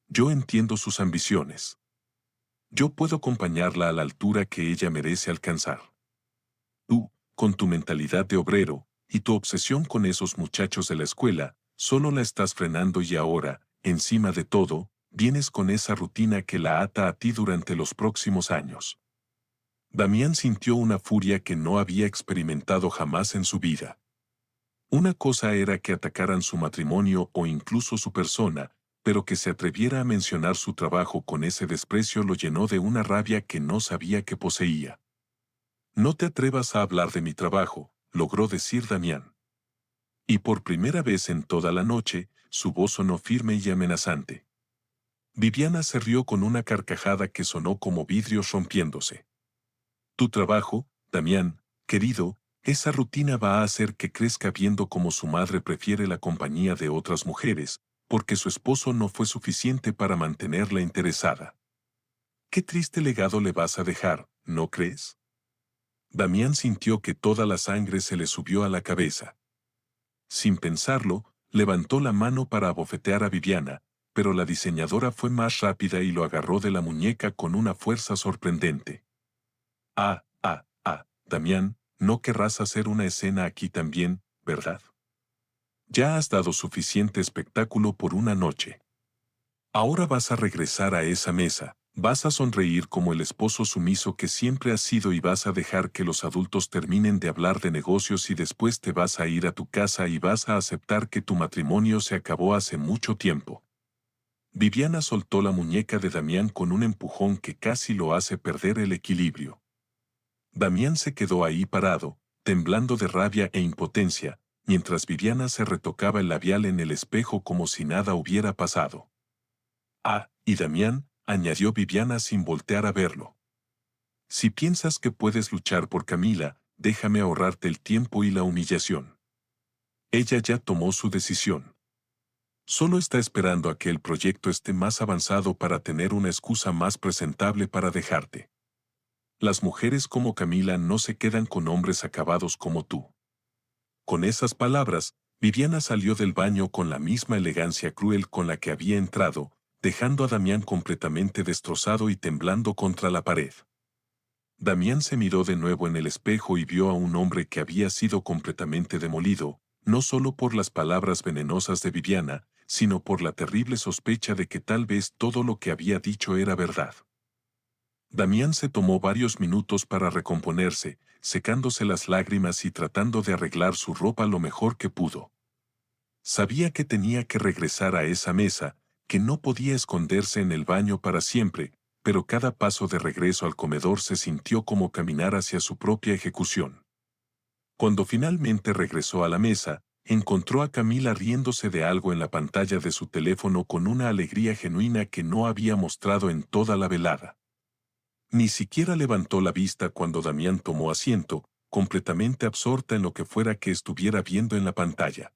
Yo entiendo sus ambiciones. Yo puedo acompañarla a la altura que ella merece alcanzar. Tú, con tu mentalidad de obrero, y tu obsesión con esos muchachos de la escuela, solo la estás frenando y ahora, encima de todo, vienes con esa rutina que la ata a ti durante los próximos años. Damián sintió una furia que no había experimentado jamás en su vida. Una cosa era que atacaran su matrimonio o incluso su persona, pero que se atreviera a mencionar su trabajo con ese desprecio lo llenó de una rabia que no sabía que poseía. No te atrevas a hablar de mi trabajo, logró decir Damián. Y por primera vez en toda la noche, su voz sonó firme y amenazante. Viviana se rió con una carcajada que sonó como vidrios rompiéndose. Tu trabajo, Damián, querido, esa rutina va a hacer que crezca viendo cómo su madre prefiere la compañía de otras mujeres, porque su esposo no fue suficiente para mantenerla interesada. Qué triste legado le vas a dejar, ¿no crees? Damián sintió que toda la sangre se le subió a la cabeza. Sin pensarlo, levantó la mano para abofetear a Viviana, pero la diseñadora fue más rápida y lo agarró de la muñeca con una fuerza sorprendente. Damián, no querrás hacer una escena aquí también, ¿verdad? Ya has dado suficiente espectáculo por una noche. Ahora vas a regresar a esa mesa, Vas a sonreír como el esposo sumiso que siempre has sido y vas a dejar que los adultos terminen de hablar de negocios y después te vas a ir a tu casa y vas a aceptar que tu matrimonio se acabó hace mucho tiempo. Viviana soltó la muñeca de Damián con un empujón que casi lo hace perder el equilibrio. Damián se quedó ahí parado, temblando de rabia e impotencia, mientras Viviana se retocaba el labial en el espejo como si nada hubiera pasado. Ah, y Damián, añadió Viviana sin voltear a verlo. Si piensas que puedes luchar por Camila, déjame ahorrarte el tiempo y la humillación. Ella ya tomó su decisión. Solo está esperando a que el proyecto esté más avanzado para tener una excusa más presentable para dejarte. Las mujeres como Camila no se quedan con hombres acabados como tú. Con esas palabras, Viviana salió del baño con la misma elegancia cruel con la que había entrado, dejando a Damián completamente destrozado y temblando contra la pared. Damián se miró de nuevo en el espejo y vio a un hombre que había sido completamente demolido, no solo por las palabras venenosas de Viviana, sino por la terrible sospecha de que tal vez todo lo que había dicho era verdad. Damián se tomó varios minutos para recomponerse, secándose las lágrimas y tratando de arreglar su ropa lo mejor que pudo. Sabía que tenía que regresar a esa mesa, que no podía esconderse en el baño para siempre, pero cada paso de regreso al comedor se sintió como caminar hacia su propia ejecución. Cuando finalmente regresó a la mesa, encontró a Camila riéndose de algo en la pantalla de su teléfono con una alegría genuina que no había mostrado en toda la velada. Ni siquiera levantó la vista cuando Damián tomó asiento, completamente absorta en lo que fuera que estuviera viendo en la pantalla.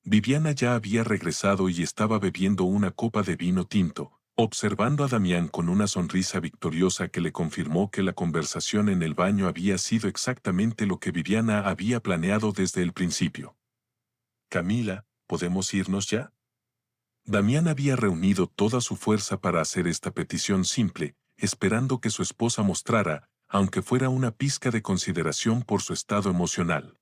Viviana ya había regresado y estaba bebiendo una copa de vino tinto, observando a Damián con una sonrisa victoriosa que le confirmó que la conversación en el baño había sido exactamente lo que Viviana había planeado desde el principio. Camila, ¿podemos irnos ya? Damián había reunido toda su fuerza para hacer esta petición simple, esperando que su esposa mostrara, aunque fuera una pizca de consideración por su estado emocional.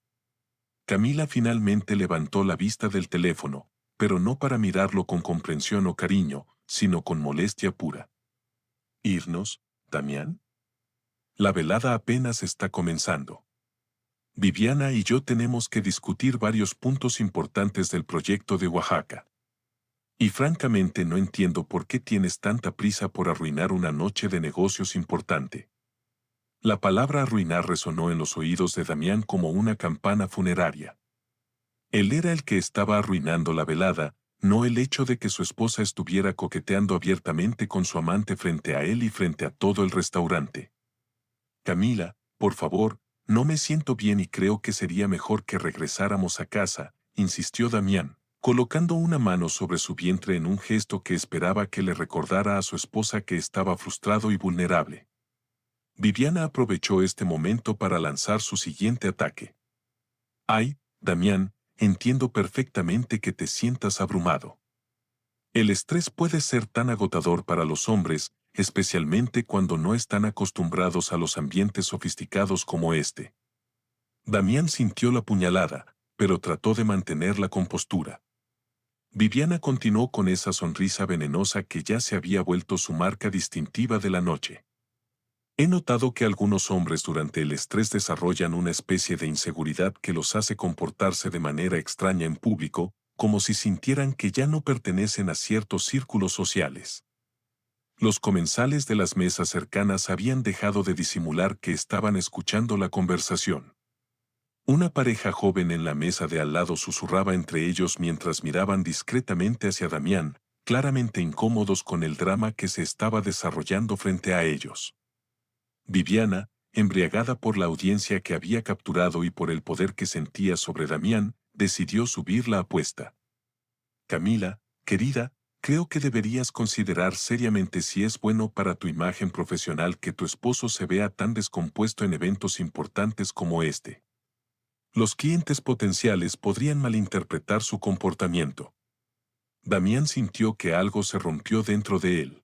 Camila finalmente levantó la vista del teléfono, pero no para mirarlo con comprensión o cariño, sino con molestia pura. ¿Irnos, Damián? La velada apenas está comenzando. Viviana y yo tenemos que discutir varios puntos importantes del proyecto de Oaxaca. Y francamente no entiendo por qué tienes tanta prisa por arruinar una noche de negocios importante. La palabra arruinar resonó en los oídos de Damián como una campana funeraria. Él era el que estaba arruinando la velada, no el hecho de que su esposa estuviera coqueteando abiertamente con su amante frente a él y frente a todo el restaurante. Camila, por favor, no me siento bien y creo que sería mejor que regresáramos a casa, insistió Damián, colocando una mano sobre su vientre en un gesto que esperaba que le recordara a su esposa que estaba frustrado y vulnerable. Viviana aprovechó este momento para lanzar su siguiente ataque. Ay, Damián, entiendo perfectamente que te sientas abrumado. El estrés puede ser tan agotador para los hombres, especialmente cuando no están acostumbrados a los ambientes sofisticados como este. Damián sintió la puñalada, pero trató de mantener la compostura. Viviana continuó con esa sonrisa venenosa que ya se había vuelto su marca distintiva de la noche. He notado que algunos hombres durante el estrés desarrollan una especie de inseguridad que los hace comportarse de manera extraña en público, como si sintieran que ya no pertenecen a ciertos círculos sociales. Los comensales de las mesas cercanas habían dejado de disimular que estaban escuchando la conversación. Una pareja joven en la mesa de al lado susurraba entre ellos mientras miraban discretamente hacia Damián, claramente incómodos con el drama que se estaba desarrollando frente a ellos. Viviana, embriagada por la audiencia que había capturado y por el poder que sentía sobre Damián, decidió subir la apuesta. Camila, querida, creo que deberías considerar seriamente si es bueno para tu imagen profesional que tu esposo se vea tan descompuesto en eventos importantes como este. Los clientes potenciales podrían malinterpretar su comportamiento. Damián sintió que algo se rompió dentro de él.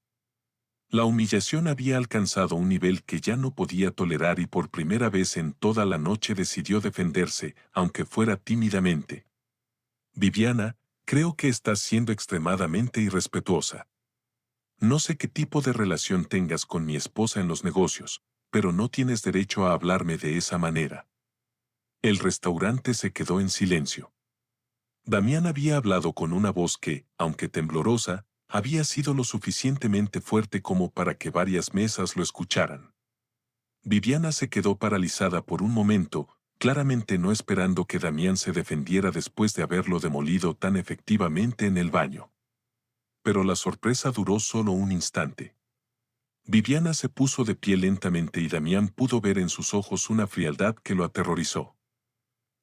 La humillación había alcanzado un nivel que ya no podía tolerar y por primera vez en toda la noche decidió defenderse, aunque fuera tímidamente. Viviana, creo que estás siendo extremadamente irrespetuosa. No sé qué tipo de relación tengas con mi esposa en los negocios, pero no tienes derecho a hablarme de esa manera. El restaurante se quedó en silencio. Damián había hablado con una voz que, aunque temblorosa, había sido lo suficientemente fuerte como para que varias mesas lo escucharan. Viviana se quedó paralizada por un momento, claramente no esperando que Damián se defendiera después de haberlo demolido tan efectivamente en el baño. Pero la sorpresa duró solo un instante. Viviana se puso de pie lentamente y Damián pudo ver en sus ojos una frialdad que lo aterrorizó.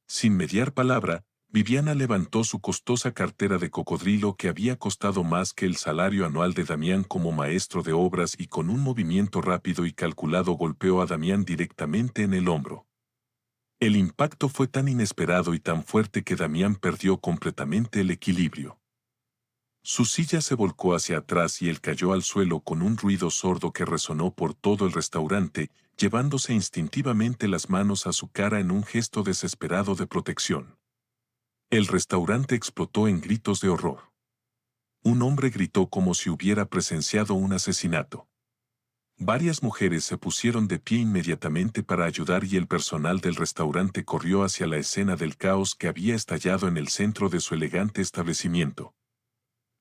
Sin mediar palabra, Viviana levantó su costosa cartera de cocodrilo que había costado más que el salario anual de Damián como maestro de obras y con un movimiento rápido y calculado golpeó a Damián directamente en el hombro. El impacto fue tan inesperado y tan fuerte que Damián perdió completamente el equilibrio. Su silla se volcó hacia atrás y él cayó al suelo con un ruido sordo que resonó por todo el restaurante, llevándose instintivamente las manos a su cara en un gesto desesperado de protección. El restaurante explotó en gritos de horror. Un hombre gritó como si hubiera presenciado un asesinato. Varias mujeres se pusieron de pie inmediatamente para ayudar y el personal del restaurante corrió hacia la escena del caos que había estallado en el centro de su elegante establecimiento.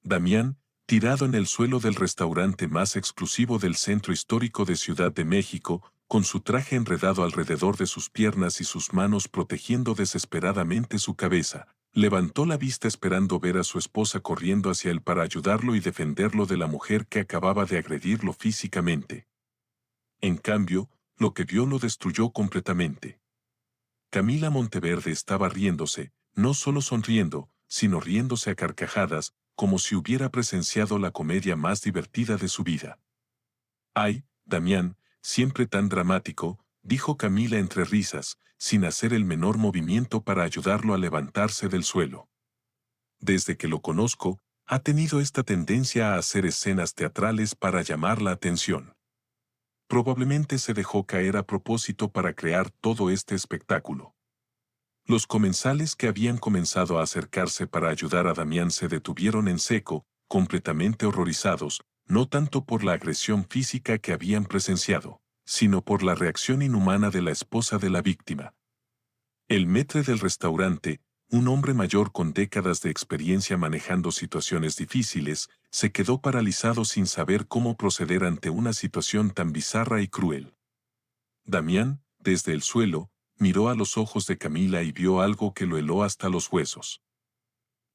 Damián, tirado en el suelo del restaurante más exclusivo del centro histórico de Ciudad de México, con su traje enredado alrededor de sus piernas y sus manos protegiendo desesperadamente su cabeza, levantó la vista esperando ver a su esposa corriendo hacia él para ayudarlo y defenderlo de la mujer que acababa de agredirlo físicamente. En cambio, lo que vio lo destruyó completamente. Camila Monteverde estaba riéndose, no solo sonriendo, sino riéndose a carcajadas, como si hubiera presenciado la comedia más divertida de su vida. «Ay, Damián, siempre tan dramático», dijo Camila entre risas, sin hacer el menor movimiento para ayudarlo a levantarse del suelo. «Desde que lo conozco, ha tenido esta tendencia a hacer escenas teatrales para llamar la atención. Probablemente se dejó caer a propósito para crear todo este espectáculo». Los comensales que habían comenzado a acercarse para ayudar a Damián se detuvieron en seco, completamente horrorizados, no tanto por la agresión física que habían presenciado, sino por la reacción inhumana de la esposa de la víctima. El maître del restaurante, un hombre mayor con décadas de experiencia manejando situaciones difíciles, se quedó paralizado sin saber cómo proceder ante una situación tan bizarra y cruel. Damián, desde el suelo, miró a los ojos de Camila y vio algo que lo heló hasta los huesos.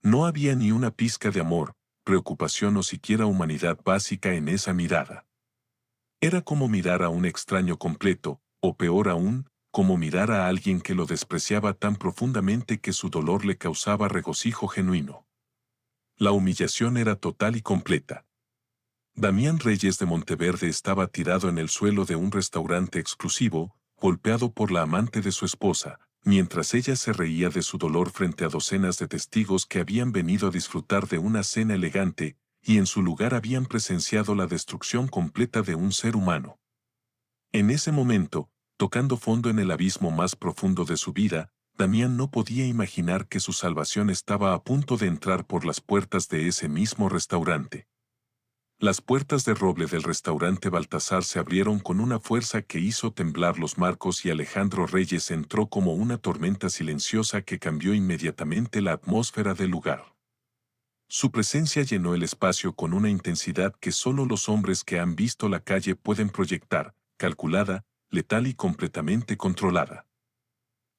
No había ni una pizca de amor, preocupación o siquiera humanidad básica en esa mirada. Era como mirar a un extraño completo, o peor aún, como mirar a alguien que lo despreciaba tan profundamente que su dolor le causaba regocijo genuino. La humillación era total y completa. Damián Reyes de Monteverde estaba tirado en el suelo de un restaurante exclusivo, golpeado por la amante de su esposa, mientras ella se reía de su dolor frente a docenas de testigos que habían venido a disfrutar de una cena elegante, y en su lugar habían presenciado la destrucción completa de un ser humano. En ese momento, tocando fondo en el abismo más profundo de su vida, Damián no podía imaginar que su salvación estaba a punto de entrar por las puertas de ese mismo restaurante. Las puertas de roble del restaurante Baltasar se abrieron con una fuerza que hizo temblar los marcos y Alejandro Reyes entró como una tormenta silenciosa que cambió inmediatamente la atmósfera del lugar. Su presencia llenó el espacio con una intensidad que solo los hombres que han visto la calle pueden proyectar, calculada, letal y completamente controlada.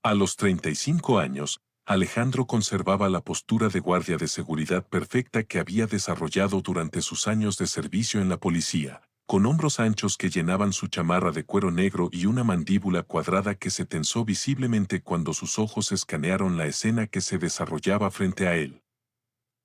A los 35 años, Alejandro conservaba la postura de guardia de seguridad perfecta que había desarrollado durante sus años de servicio en la policía, con hombros anchos que llenaban su chamarra de cuero negro y una mandíbula cuadrada que se tensó visiblemente cuando sus ojos escanearon la escena que se desarrollaba frente a él.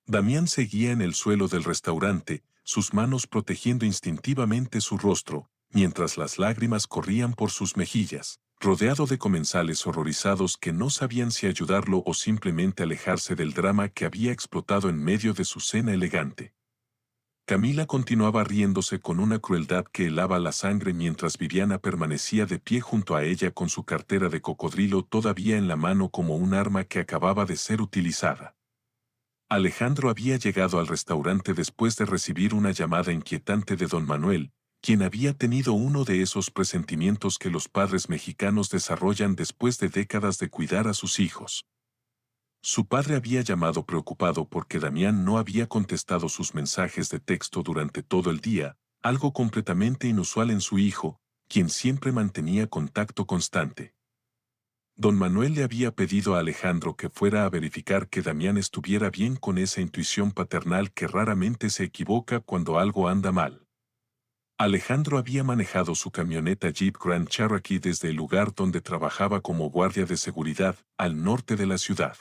Damián seguía en el suelo del restaurante, sus manos protegiendo instintivamente su rostro, mientras las lágrimas corrían por sus mejillas, rodeado de comensales horrorizados que no sabían si ayudarlo o simplemente alejarse del drama que había explotado en medio de su cena elegante. Camila continuaba riéndose con una crueldad que helaba la sangre mientras Viviana permanecía de pie junto a ella con su cartera de cocodrilo todavía en la mano como un arma que acababa de ser utilizada. Alejandro había llegado al restaurante después de recibir una llamada inquietante de don Manuel, quien había tenido uno de esos presentimientos que los padres mexicanos desarrollan después de décadas de cuidar a sus hijos. Su padre había llamado preocupado porque Damián no había contestado sus mensajes de texto durante todo el día, algo completamente inusual en su hijo, quien siempre mantenía contacto constante. Don Manuel le había pedido a Alejandro que fuera a verificar que Damián estuviera bien con esa intuición paternal que raramente se equivoca cuando algo anda mal. Alejandro había manejado su camioneta Jeep Grand Cherokee desde el lugar donde trabajaba como guardia de seguridad, al norte de la ciudad.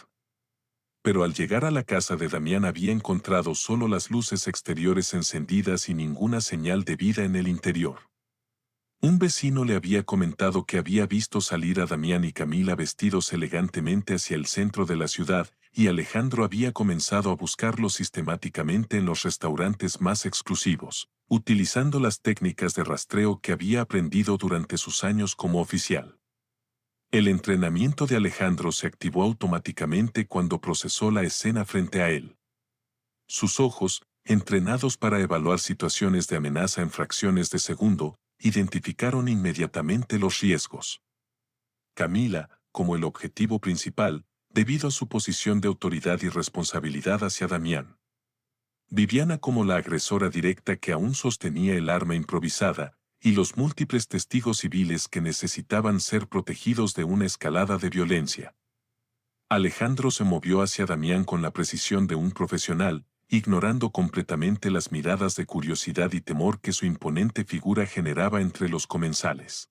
Pero al llegar a la casa de Damián había encontrado solo las luces exteriores encendidas y ninguna señal de vida en el interior. Un vecino le había comentado que había visto salir a Damián y Camila vestidos elegantemente hacia el centro de la ciudad, y Alejandro había comenzado a buscarlos sistemáticamente en los restaurantes más exclusivos, utilizando las técnicas de rastreo que había aprendido durante sus años como oficial. El entrenamiento de Alejandro se activó automáticamente cuando procesó la escena frente a él. Sus ojos, entrenados para evaluar situaciones de amenaza en fracciones de segundo, identificaron inmediatamente los riesgos. Camila, como el objetivo principal, debido a su posición de autoridad y responsabilidad hacia Damián. Viviana como la agresora directa que aún sostenía el arma improvisada, y los múltiples testigos civiles que necesitaban ser protegidos de una escalada de violencia. Alejandro se movió hacia Damián con la precisión de un profesional, ignorando completamente las miradas de curiosidad y temor que su imponente figura generaba entre los comensales.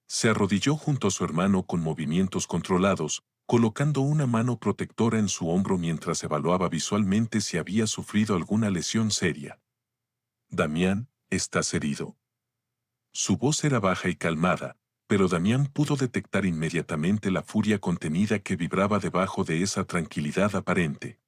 Se arrodilló junto a su hermano con movimientos controlados, colocando una mano protectora en su hombro mientras evaluaba visualmente si había sufrido alguna lesión seria. «Damián, ¿estás herido?». Su voz era baja y calmada, pero Damián pudo detectar inmediatamente la furia contenida que vibraba debajo de esa tranquilidad aparente.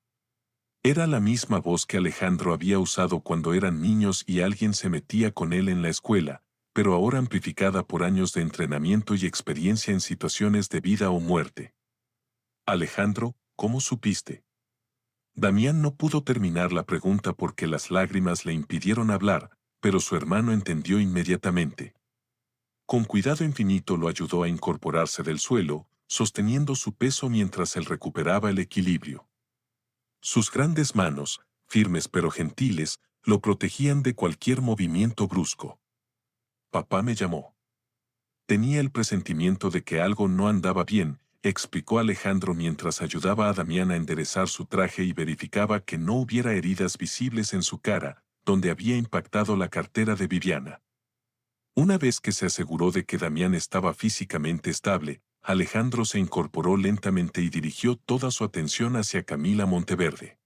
Era la misma voz que Alejandro había usado cuando eran niños y alguien se metía con él en la escuela, pero ahora amplificada por años de entrenamiento y experiencia en situaciones de vida o muerte. «Alejandro, ¿cómo supiste?». Damián no pudo terminar la pregunta porque las lágrimas le impidieron hablar, pero su hermano entendió inmediatamente. Con cuidado infinito lo ayudó a incorporarse del suelo, sosteniendo su peso mientras él recuperaba el equilibrio. Sus grandes manos, firmes pero gentiles, lo protegían de cualquier movimiento brusco. «Papá me llamó. Tenía el presentimiento de que algo no andaba bien», explicó Alejandro mientras ayudaba a Damián a enderezar su traje y verificaba que no hubiera heridas visibles en su cara, donde había impactado la cartera de Viviana. Una vez que se aseguró de que Damián estaba físicamente estable, Alejandro se incorporó lentamente y dirigió toda su atención hacia Camila Monteverde.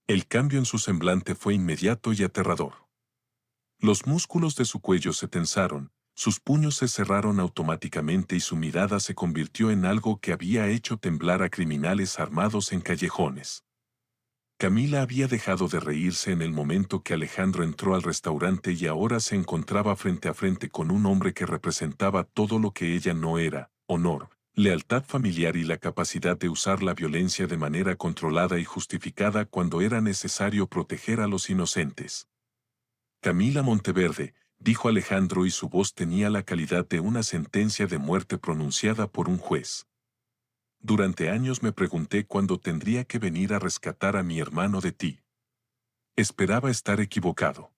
El cambio en su semblante fue inmediato y aterrador. Los músculos de su cuello se tensaron, sus puños se cerraron automáticamente y su mirada se convirtió en algo que había hecho temblar a criminales armados en callejones. Camila había dejado de reírse en el momento que Alejandro entró al restaurante y ahora se encontraba frente a frente con un hombre que representaba todo lo que ella no era: honor, lealtad familiar y la capacidad de usar la violencia de manera controlada y justificada cuando era necesario proteger a los inocentes. «Camila Monteverde», dijo Alejandro y su voz tenía la calidad de una sentencia de muerte pronunciada por un juez. «Durante años me pregunté cuándo tendría que venir a rescatar a mi hermano de ti. Esperaba estar equivocado.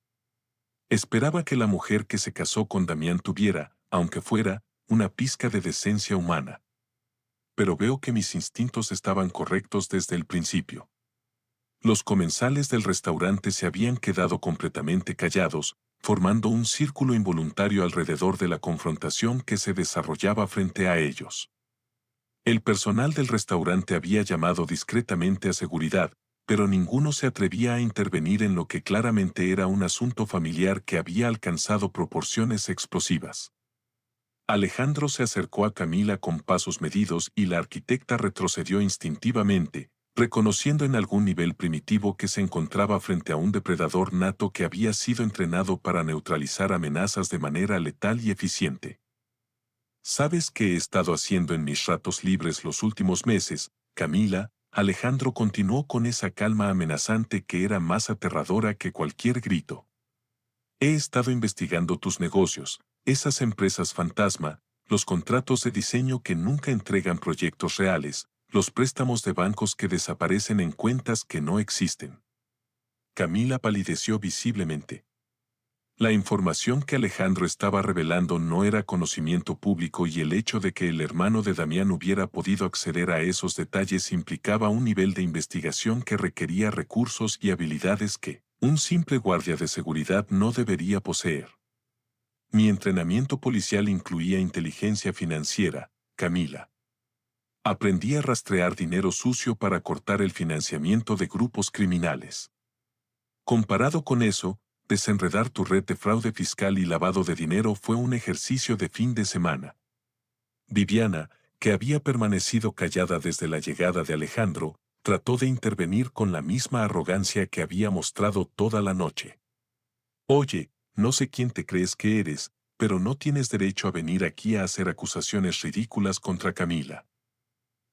Esperaba que la mujer que se casó con Damián tuviera, aunque fuera, una pizca de decencia humana. Pero veo que mis instintos estaban correctos desde el principio». Los comensales del restaurante se habían quedado completamente callados, formando un círculo involuntario alrededor de la confrontación que se desarrollaba frente a ellos. El personal del restaurante había llamado discretamente a seguridad, pero ninguno se atrevía a intervenir en lo que claramente era un asunto familiar que había alcanzado proporciones explosivas. Alejandro se acercó a Camila con pasos medidos y la arquitecta retrocedió instintivamente, reconociendo en algún nivel primitivo que se encontraba frente a un depredador nato que había sido entrenado para neutralizar amenazas de manera letal y eficiente. «¿Sabes qué he estado haciendo en mis ratos libres los últimos meses, Camila?», Alejandro continuó con esa calma amenazante que era más aterradora que cualquier grito. He estado investigando tus negocios, esas empresas fantasma, los contratos de diseño que nunca entregan proyectos reales, los préstamos de bancos que desaparecen en cuentas que no existen. Camila palideció visiblemente. La información que Alejandro estaba revelando no era conocimiento público y el hecho de que el hermano de Damián hubiera podido acceder a esos detalles implicaba un nivel de investigación que requería recursos y habilidades que un simple guardia de seguridad no debería poseer. Mi entrenamiento policial incluía inteligencia financiera, Camila. Aprendí a rastrear dinero sucio para cortar el financiamiento de grupos criminales. Comparado con eso, desenredar tu red de fraude fiscal y lavado de dinero fue un ejercicio de fin de semana. Viviana, que había permanecido callada desde la llegada de Alejandro, trató de intervenir con la misma arrogancia que había mostrado toda la noche. Oye, no sé quién te crees que eres, pero no tienes derecho a venir aquí a hacer acusaciones ridículas contra Camila.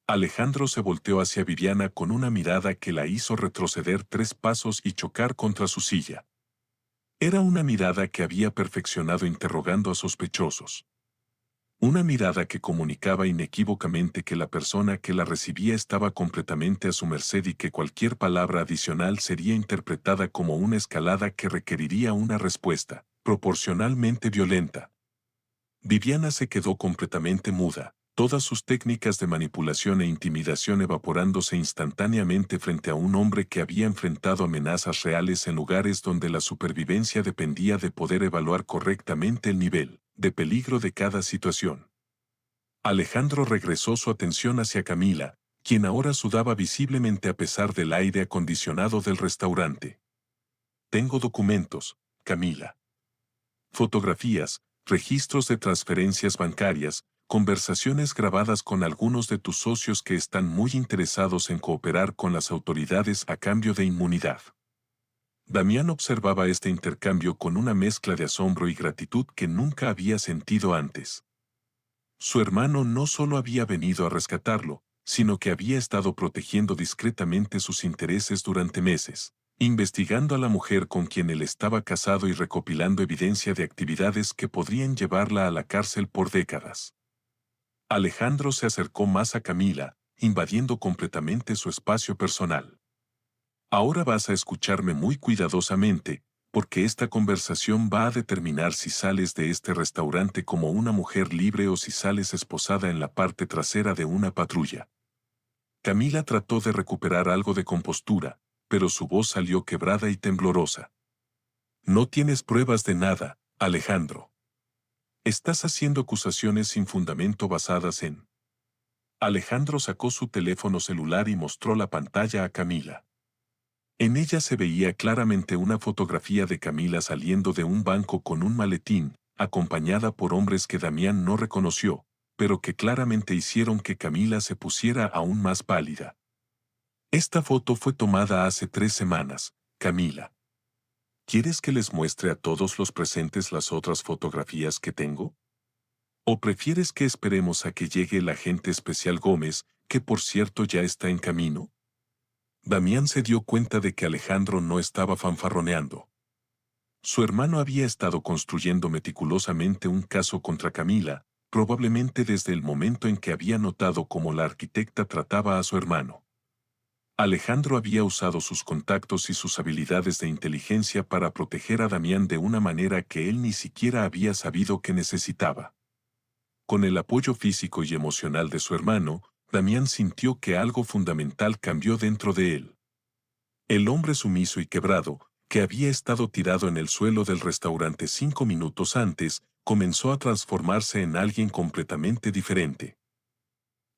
Alejandro se volteó hacia Viviana con una mirada que la hizo retroceder 3 pasos y chocar contra su silla. Era una mirada que había perfeccionado interrogando a sospechosos. Una mirada que comunicaba inequívocamente que la persona que la recibía estaba completamente a su merced y que cualquier palabra adicional sería interpretada como una escalada que requeriría una respuesta, proporcionalmente violenta. Viviana se quedó completamente muda, todas sus técnicas de manipulación e intimidación evaporándose instantáneamente frente a un hombre que había enfrentado amenazas reales en lugares donde la supervivencia dependía de poder evaluar correctamente el nivel de peligro de cada situación. Alejandro regresó su atención hacia Camila, quien ahora sudaba visiblemente a pesar del aire acondicionado del restaurante. Tengo documentos, Camila. Fotografías, registros de transferencias bancarias, conversaciones grabadas con algunos de tus socios que están muy interesados en cooperar con las autoridades a cambio de inmunidad. Damián observaba este intercambio con una mezcla de asombro y gratitud que nunca había sentido antes. Su hermano no solo había venido a rescatarlo, sino que había estado protegiendo discretamente sus intereses durante meses, investigando a la mujer con quien él estaba casado y recopilando evidencia de actividades que podrían llevarla a la cárcel por décadas. Alejandro se acercó más a Camila, invadiendo completamente su espacio personal. Ahora vas a escucharme muy cuidadosamente, porque esta conversación va a determinar si sales de este restaurante como una mujer libre o si sales esposada en la parte trasera de una patrulla. Camila trató de recuperar algo de compostura, pero su voz salió quebrada y temblorosa. No tienes pruebas de nada, Alejandro. Estás haciendo acusaciones sin fundamento basadas en... Alejandro sacó su teléfono celular y mostró la pantalla a Camila. En ella se veía claramente una fotografía de Camila saliendo de un banco con un maletín, acompañada por hombres que Damián no reconoció, pero que claramente hicieron que Camila se pusiera aún más pálida. Esta foto fue tomada hace 3 semanas, Camila. ¿Quieres que les muestre a todos los presentes las otras fotografías que tengo? ¿O prefieres que esperemos a que llegue el agente especial Gómez, que por cierto ya está en camino? Damián se dio cuenta de que Alejandro no estaba fanfarroneando. Su hermano había estado construyendo meticulosamente un caso contra Camila, probablemente desde el momento en que había notado cómo la arquitecta trataba a su hermano. Alejandro había usado sus contactos y sus habilidades de inteligencia para proteger a Damián de una manera que él ni siquiera había sabido que necesitaba. Con el apoyo físico y emocional de su hermano, Damián sintió que algo fundamental cambió dentro de él. El hombre sumiso y quebrado, que había estado tirado en el suelo del restaurante 5 minutos antes, comenzó a transformarse en alguien completamente diferente.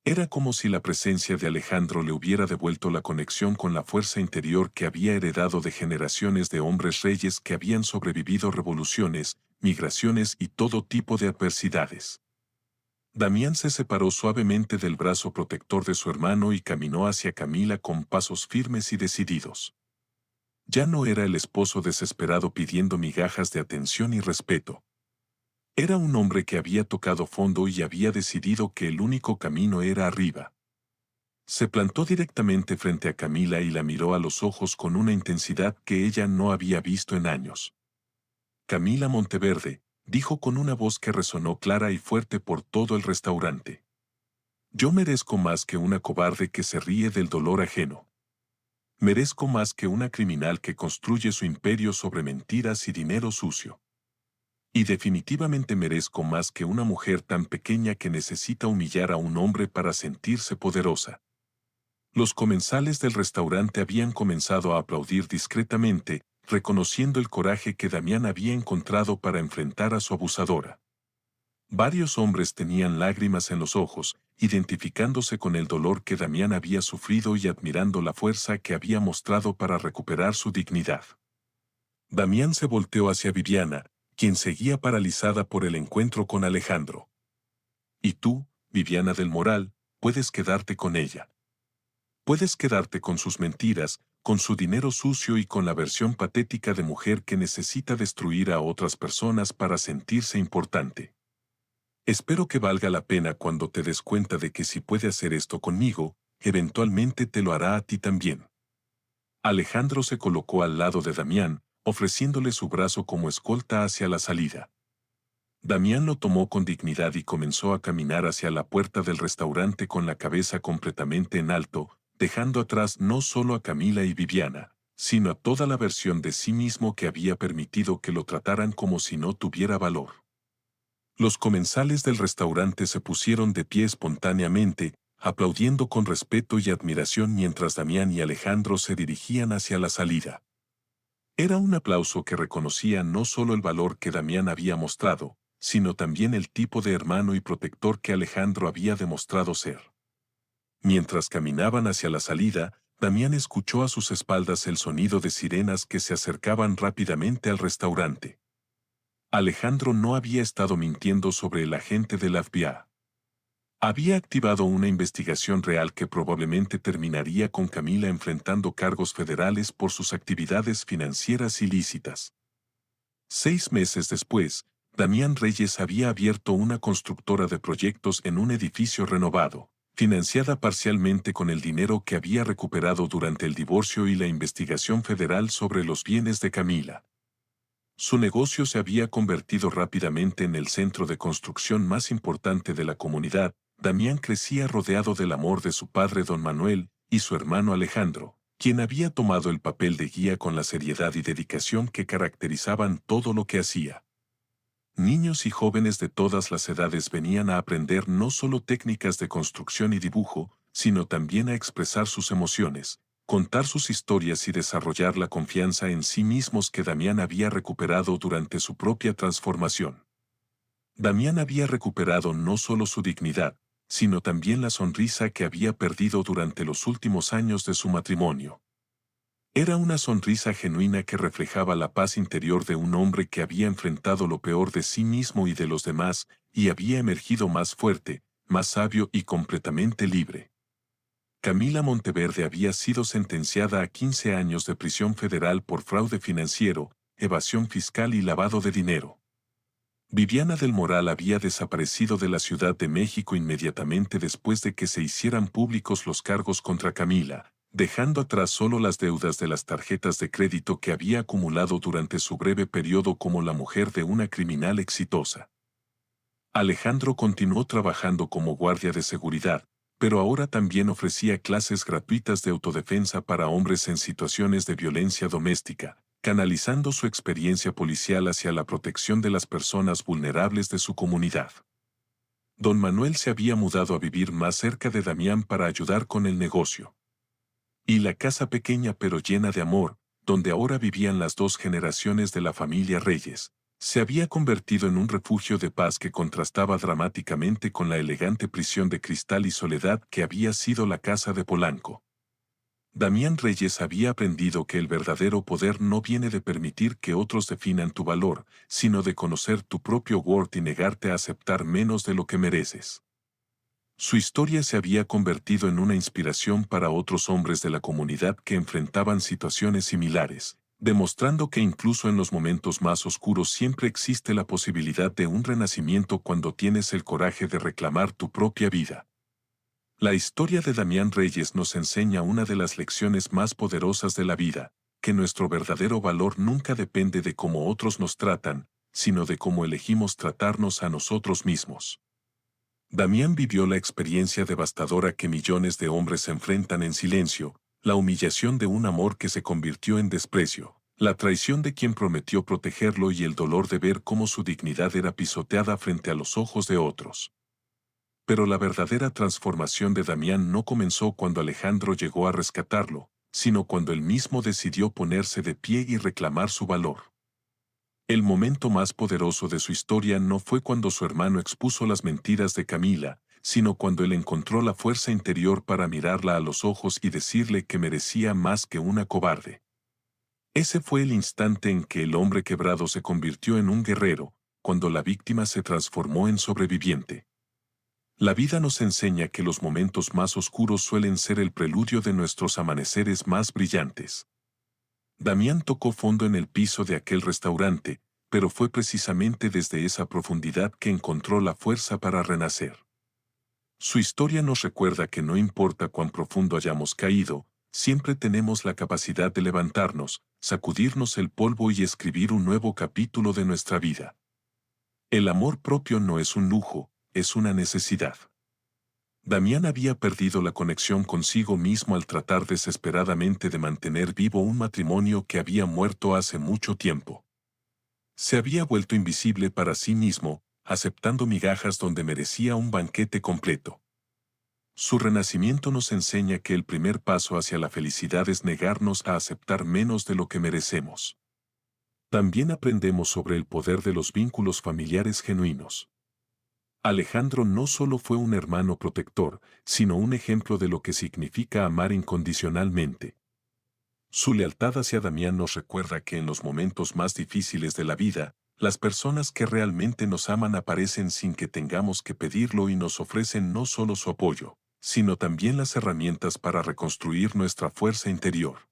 Era como si la presencia de Alejandro le hubiera devuelto la conexión con la fuerza interior que había heredado de generaciones de hombres reyes que habían sobrevivido revoluciones, migraciones y todo tipo de adversidades. Damián se separó suavemente del brazo protector de su hermano y caminó hacia Camila con pasos firmes y decididos. Ya no era el esposo desesperado pidiendo migajas de atención y respeto. Era un hombre que había tocado fondo y había decidido que el único camino era arriba. Se plantó directamente frente a Camila y la miró a los ojos con una intensidad que ella no había visto en años. Camila Monteverde, dijo con una voz que resonó clara y fuerte por todo el restaurante. Yo merezco más que una cobarde que se ríe del dolor ajeno. Merezco más que una criminal que construye su imperio sobre mentiras y dinero sucio. Y definitivamente merezco más que una mujer tan pequeña que necesita humillar a un hombre para sentirse poderosa. Los comensales del restaurante habían comenzado a aplaudir discretamente, reconociendo el coraje que Damián había encontrado para enfrentar a su abusadora. Varios hombres tenían lágrimas en los ojos, identificándose con el dolor que Damián había sufrido y admirando la fuerza que había mostrado para recuperar su dignidad. Damián se volteó hacia Viviana, quien seguía paralizada por el encuentro con Alejandro. Y tú, Viviana del Moral, puedes quedarte con ella. Puedes quedarte con sus mentiras, con su dinero sucio y con la versión patética de mujer que necesita destruir a otras personas para sentirse importante. Espero que valga la pena cuando te des cuenta de que si puede hacer esto conmigo, eventualmente te lo hará a ti también. Alejandro se colocó al lado de Damián, ofreciéndole su brazo como escolta hacia la salida. Damián lo tomó con dignidad y comenzó a caminar hacia la puerta del restaurante con la cabeza completamente en alto, dejando atrás no solo a Camila y Viviana, sino a toda la versión de sí mismo que había permitido que lo trataran como si no tuviera valor. Los comensales del restaurante se pusieron de pie espontáneamente, aplaudiendo con respeto y admiración mientras Damián y Alejandro se dirigían hacia la salida. Era un aplauso que reconocía no solo el valor que Damián había mostrado, sino también el tipo de hermano y protector que Alejandro había demostrado ser. Mientras caminaban hacia la salida, Damián escuchó a sus espaldas el sonido de sirenas que se acercaban rápidamente al restaurante. Alejandro no había estado mintiendo sobre el agente del FBI. Había activado una investigación real que probablemente terminaría con Camila enfrentando cargos federales por sus actividades financieras ilícitas. 6 meses después, Damián Reyes había abierto una constructora de proyectos en un edificio renovado, financiada parcialmente con el dinero que había recuperado durante el divorcio y la investigación federal sobre los bienes de Camila. Su negocio se había convertido rápidamente en el centro de construcción más importante de la comunidad. Damián crecía rodeado del amor de su padre don Manuel y su hermano Alejandro, quien había tomado el papel de guía con la seriedad y dedicación que caracterizaban todo lo que hacía. Niños y jóvenes de todas las edades venían a aprender no solo técnicas de construcción y dibujo, sino también a expresar sus emociones, contar sus historias y desarrollar la confianza en sí mismos que Damián había recuperado durante su propia transformación. Damián había recuperado no solo su dignidad, sino también la sonrisa que había perdido durante los últimos años de su matrimonio. Era una sonrisa genuina que reflejaba la paz interior de un hombre que había enfrentado lo peor de sí mismo y de los demás, y había emergido más fuerte, más sabio y completamente libre. Camila Monteverde había sido sentenciada a 15 años de prisión federal por fraude financiero, evasión fiscal y lavado de dinero. Viviana del Moral había desaparecido de la Ciudad de México inmediatamente después de que se hicieran públicos los cargos contra Camila, dejando atrás solo las deudas de las tarjetas de crédito que había acumulado durante su breve periodo como la mujer de una criminal exitosa. Alejandro continuó trabajando como guardia de seguridad, pero ahora también ofrecía clases gratuitas de autodefensa para hombres en situaciones de violencia doméstica, canalizando su experiencia policial hacia la protección de las personas vulnerables de su comunidad. Don Manuel se había mudado a vivir más cerca de Damián para ayudar con el negocio. Y la casa pequeña pero llena de amor, donde ahora vivían las 2 generaciones de la familia Reyes, se había convertido en un refugio de paz que contrastaba dramáticamente con la elegante prisión de cristal y soledad que había sido la casa de Polanco. Damián Reyes había aprendido que el verdadero poder no viene de permitir que otros definan tu valor, sino de conocer tu propio worth y negarte a aceptar menos de lo que mereces. Su historia se había convertido en una inspiración para otros hombres de la comunidad que enfrentaban situaciones similares, demostrando que incluso en los momentos más oscuros siempre existe la posibilidad de un renacimiento cuando tienes el coraje de reclamar tu propia vida. La historia de Damián Reyes nos enseña una de las lecciones más poderosas de la vida, que nuestro verdadero valor nunca depende de cómo otros nos tratan, sino de cómo elegimos tratarnos a nosotros mismos. Damián vivió la experiencia devastadora que millones de hombres enfrentan en silencio, la humillación de un amor que se convirtió en desprecio, la traición de quien prometió protegerlo y el dolor de ver cómo su dignidad era pisoteada frente a los ojos de otros. Pero la verdadera transformación de Damián no comenzó cuando Alejandro llegó a rescatarlo, sino cuando él mismo decidió ponerse de pie y reclamar su valor. El momento más poderoso de su historia no fue cuando su hermano expuso las mentiras de Camila, sino cuando él encontró la fuerza interior para mirarla a los ojos y decirle que merecía más que una cobarde. Ese fue el instante en que el hombre quebrado se convirtió en un guerrero, cuando la víctima se transformó en sobreviviente. La vida nos enseña que los momentos más oscuros suelen ser el preludio de nuestros amaneceres más brillantes. Damián tocó fondo en el piso de aquel restaurante, pero fue precisamente desde esa profundidad que encontró la fuerza para renacer. Su historia nos recuerda que no importa cuán profundo hayamos caído, siempre tenemos la capacidad de levantarnos, sacudirnos el polvo y escribir un nuevo capítulo de nuestra vida. El amor propio no es un lujo, es una necesidad. Damián había perdido la conexión consigo mismo al tratar desesperadamente de mantener vivo un matrimonio que había muerto hace mucho tiempo. Se había vuelto invisible para sí mismo, aceptando migajas donde merecía un banquete completo. Su renacimiento nos enseña que el primer paso hacia la felicidad es negarnos a aceptar menos de lo que merecemos. También aprendemos sobre el poder de los vínculos familiares genuinos. Alejandro no solo fue un hermano protector, sino un ejemplo de lo que significa amar incondicionalmente. Su lealtad hacia Damián nos recuerda que en los momentos más difíciles de la vida, las personas que realmente nos aman aparecen sin que tengamos que pedirlo y nos ofrecen no solo su apoyo, sino también las herramientas para reconstruir nuestra fuerza interior.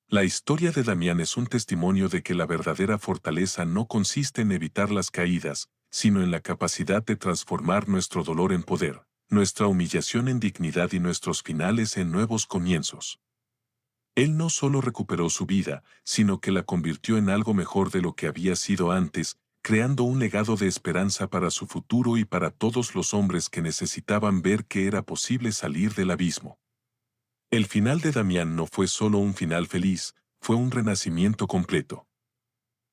La historia de Damián es un testimonio de que la verdadera fortaleza no consiste en evitar las caídas, sino en la capacidad de transformar nuestro dolor en poder, nuestra humillación en dignidad y nuestros finales en nuevos comienzos. Él no solo recuperó su vida, sino que la convirtió en algo mejor de lo que había sido antes, creando un legado de esperanza para su futuro y para todos los hombres que necesitaban ver que era posible salir del abismo. El final de Damián no fue solo un final feliz, fue un renacimiento completo.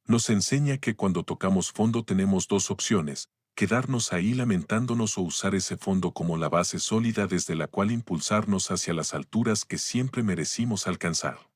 Nos enseña que cuando tocamos fondo tenemos dos opciones: quedarnos ahí lamentándonos o usar ese fondo como la base sólida desde la cual impulsarnos hacia las alturas que siempre merecimos alcanzar.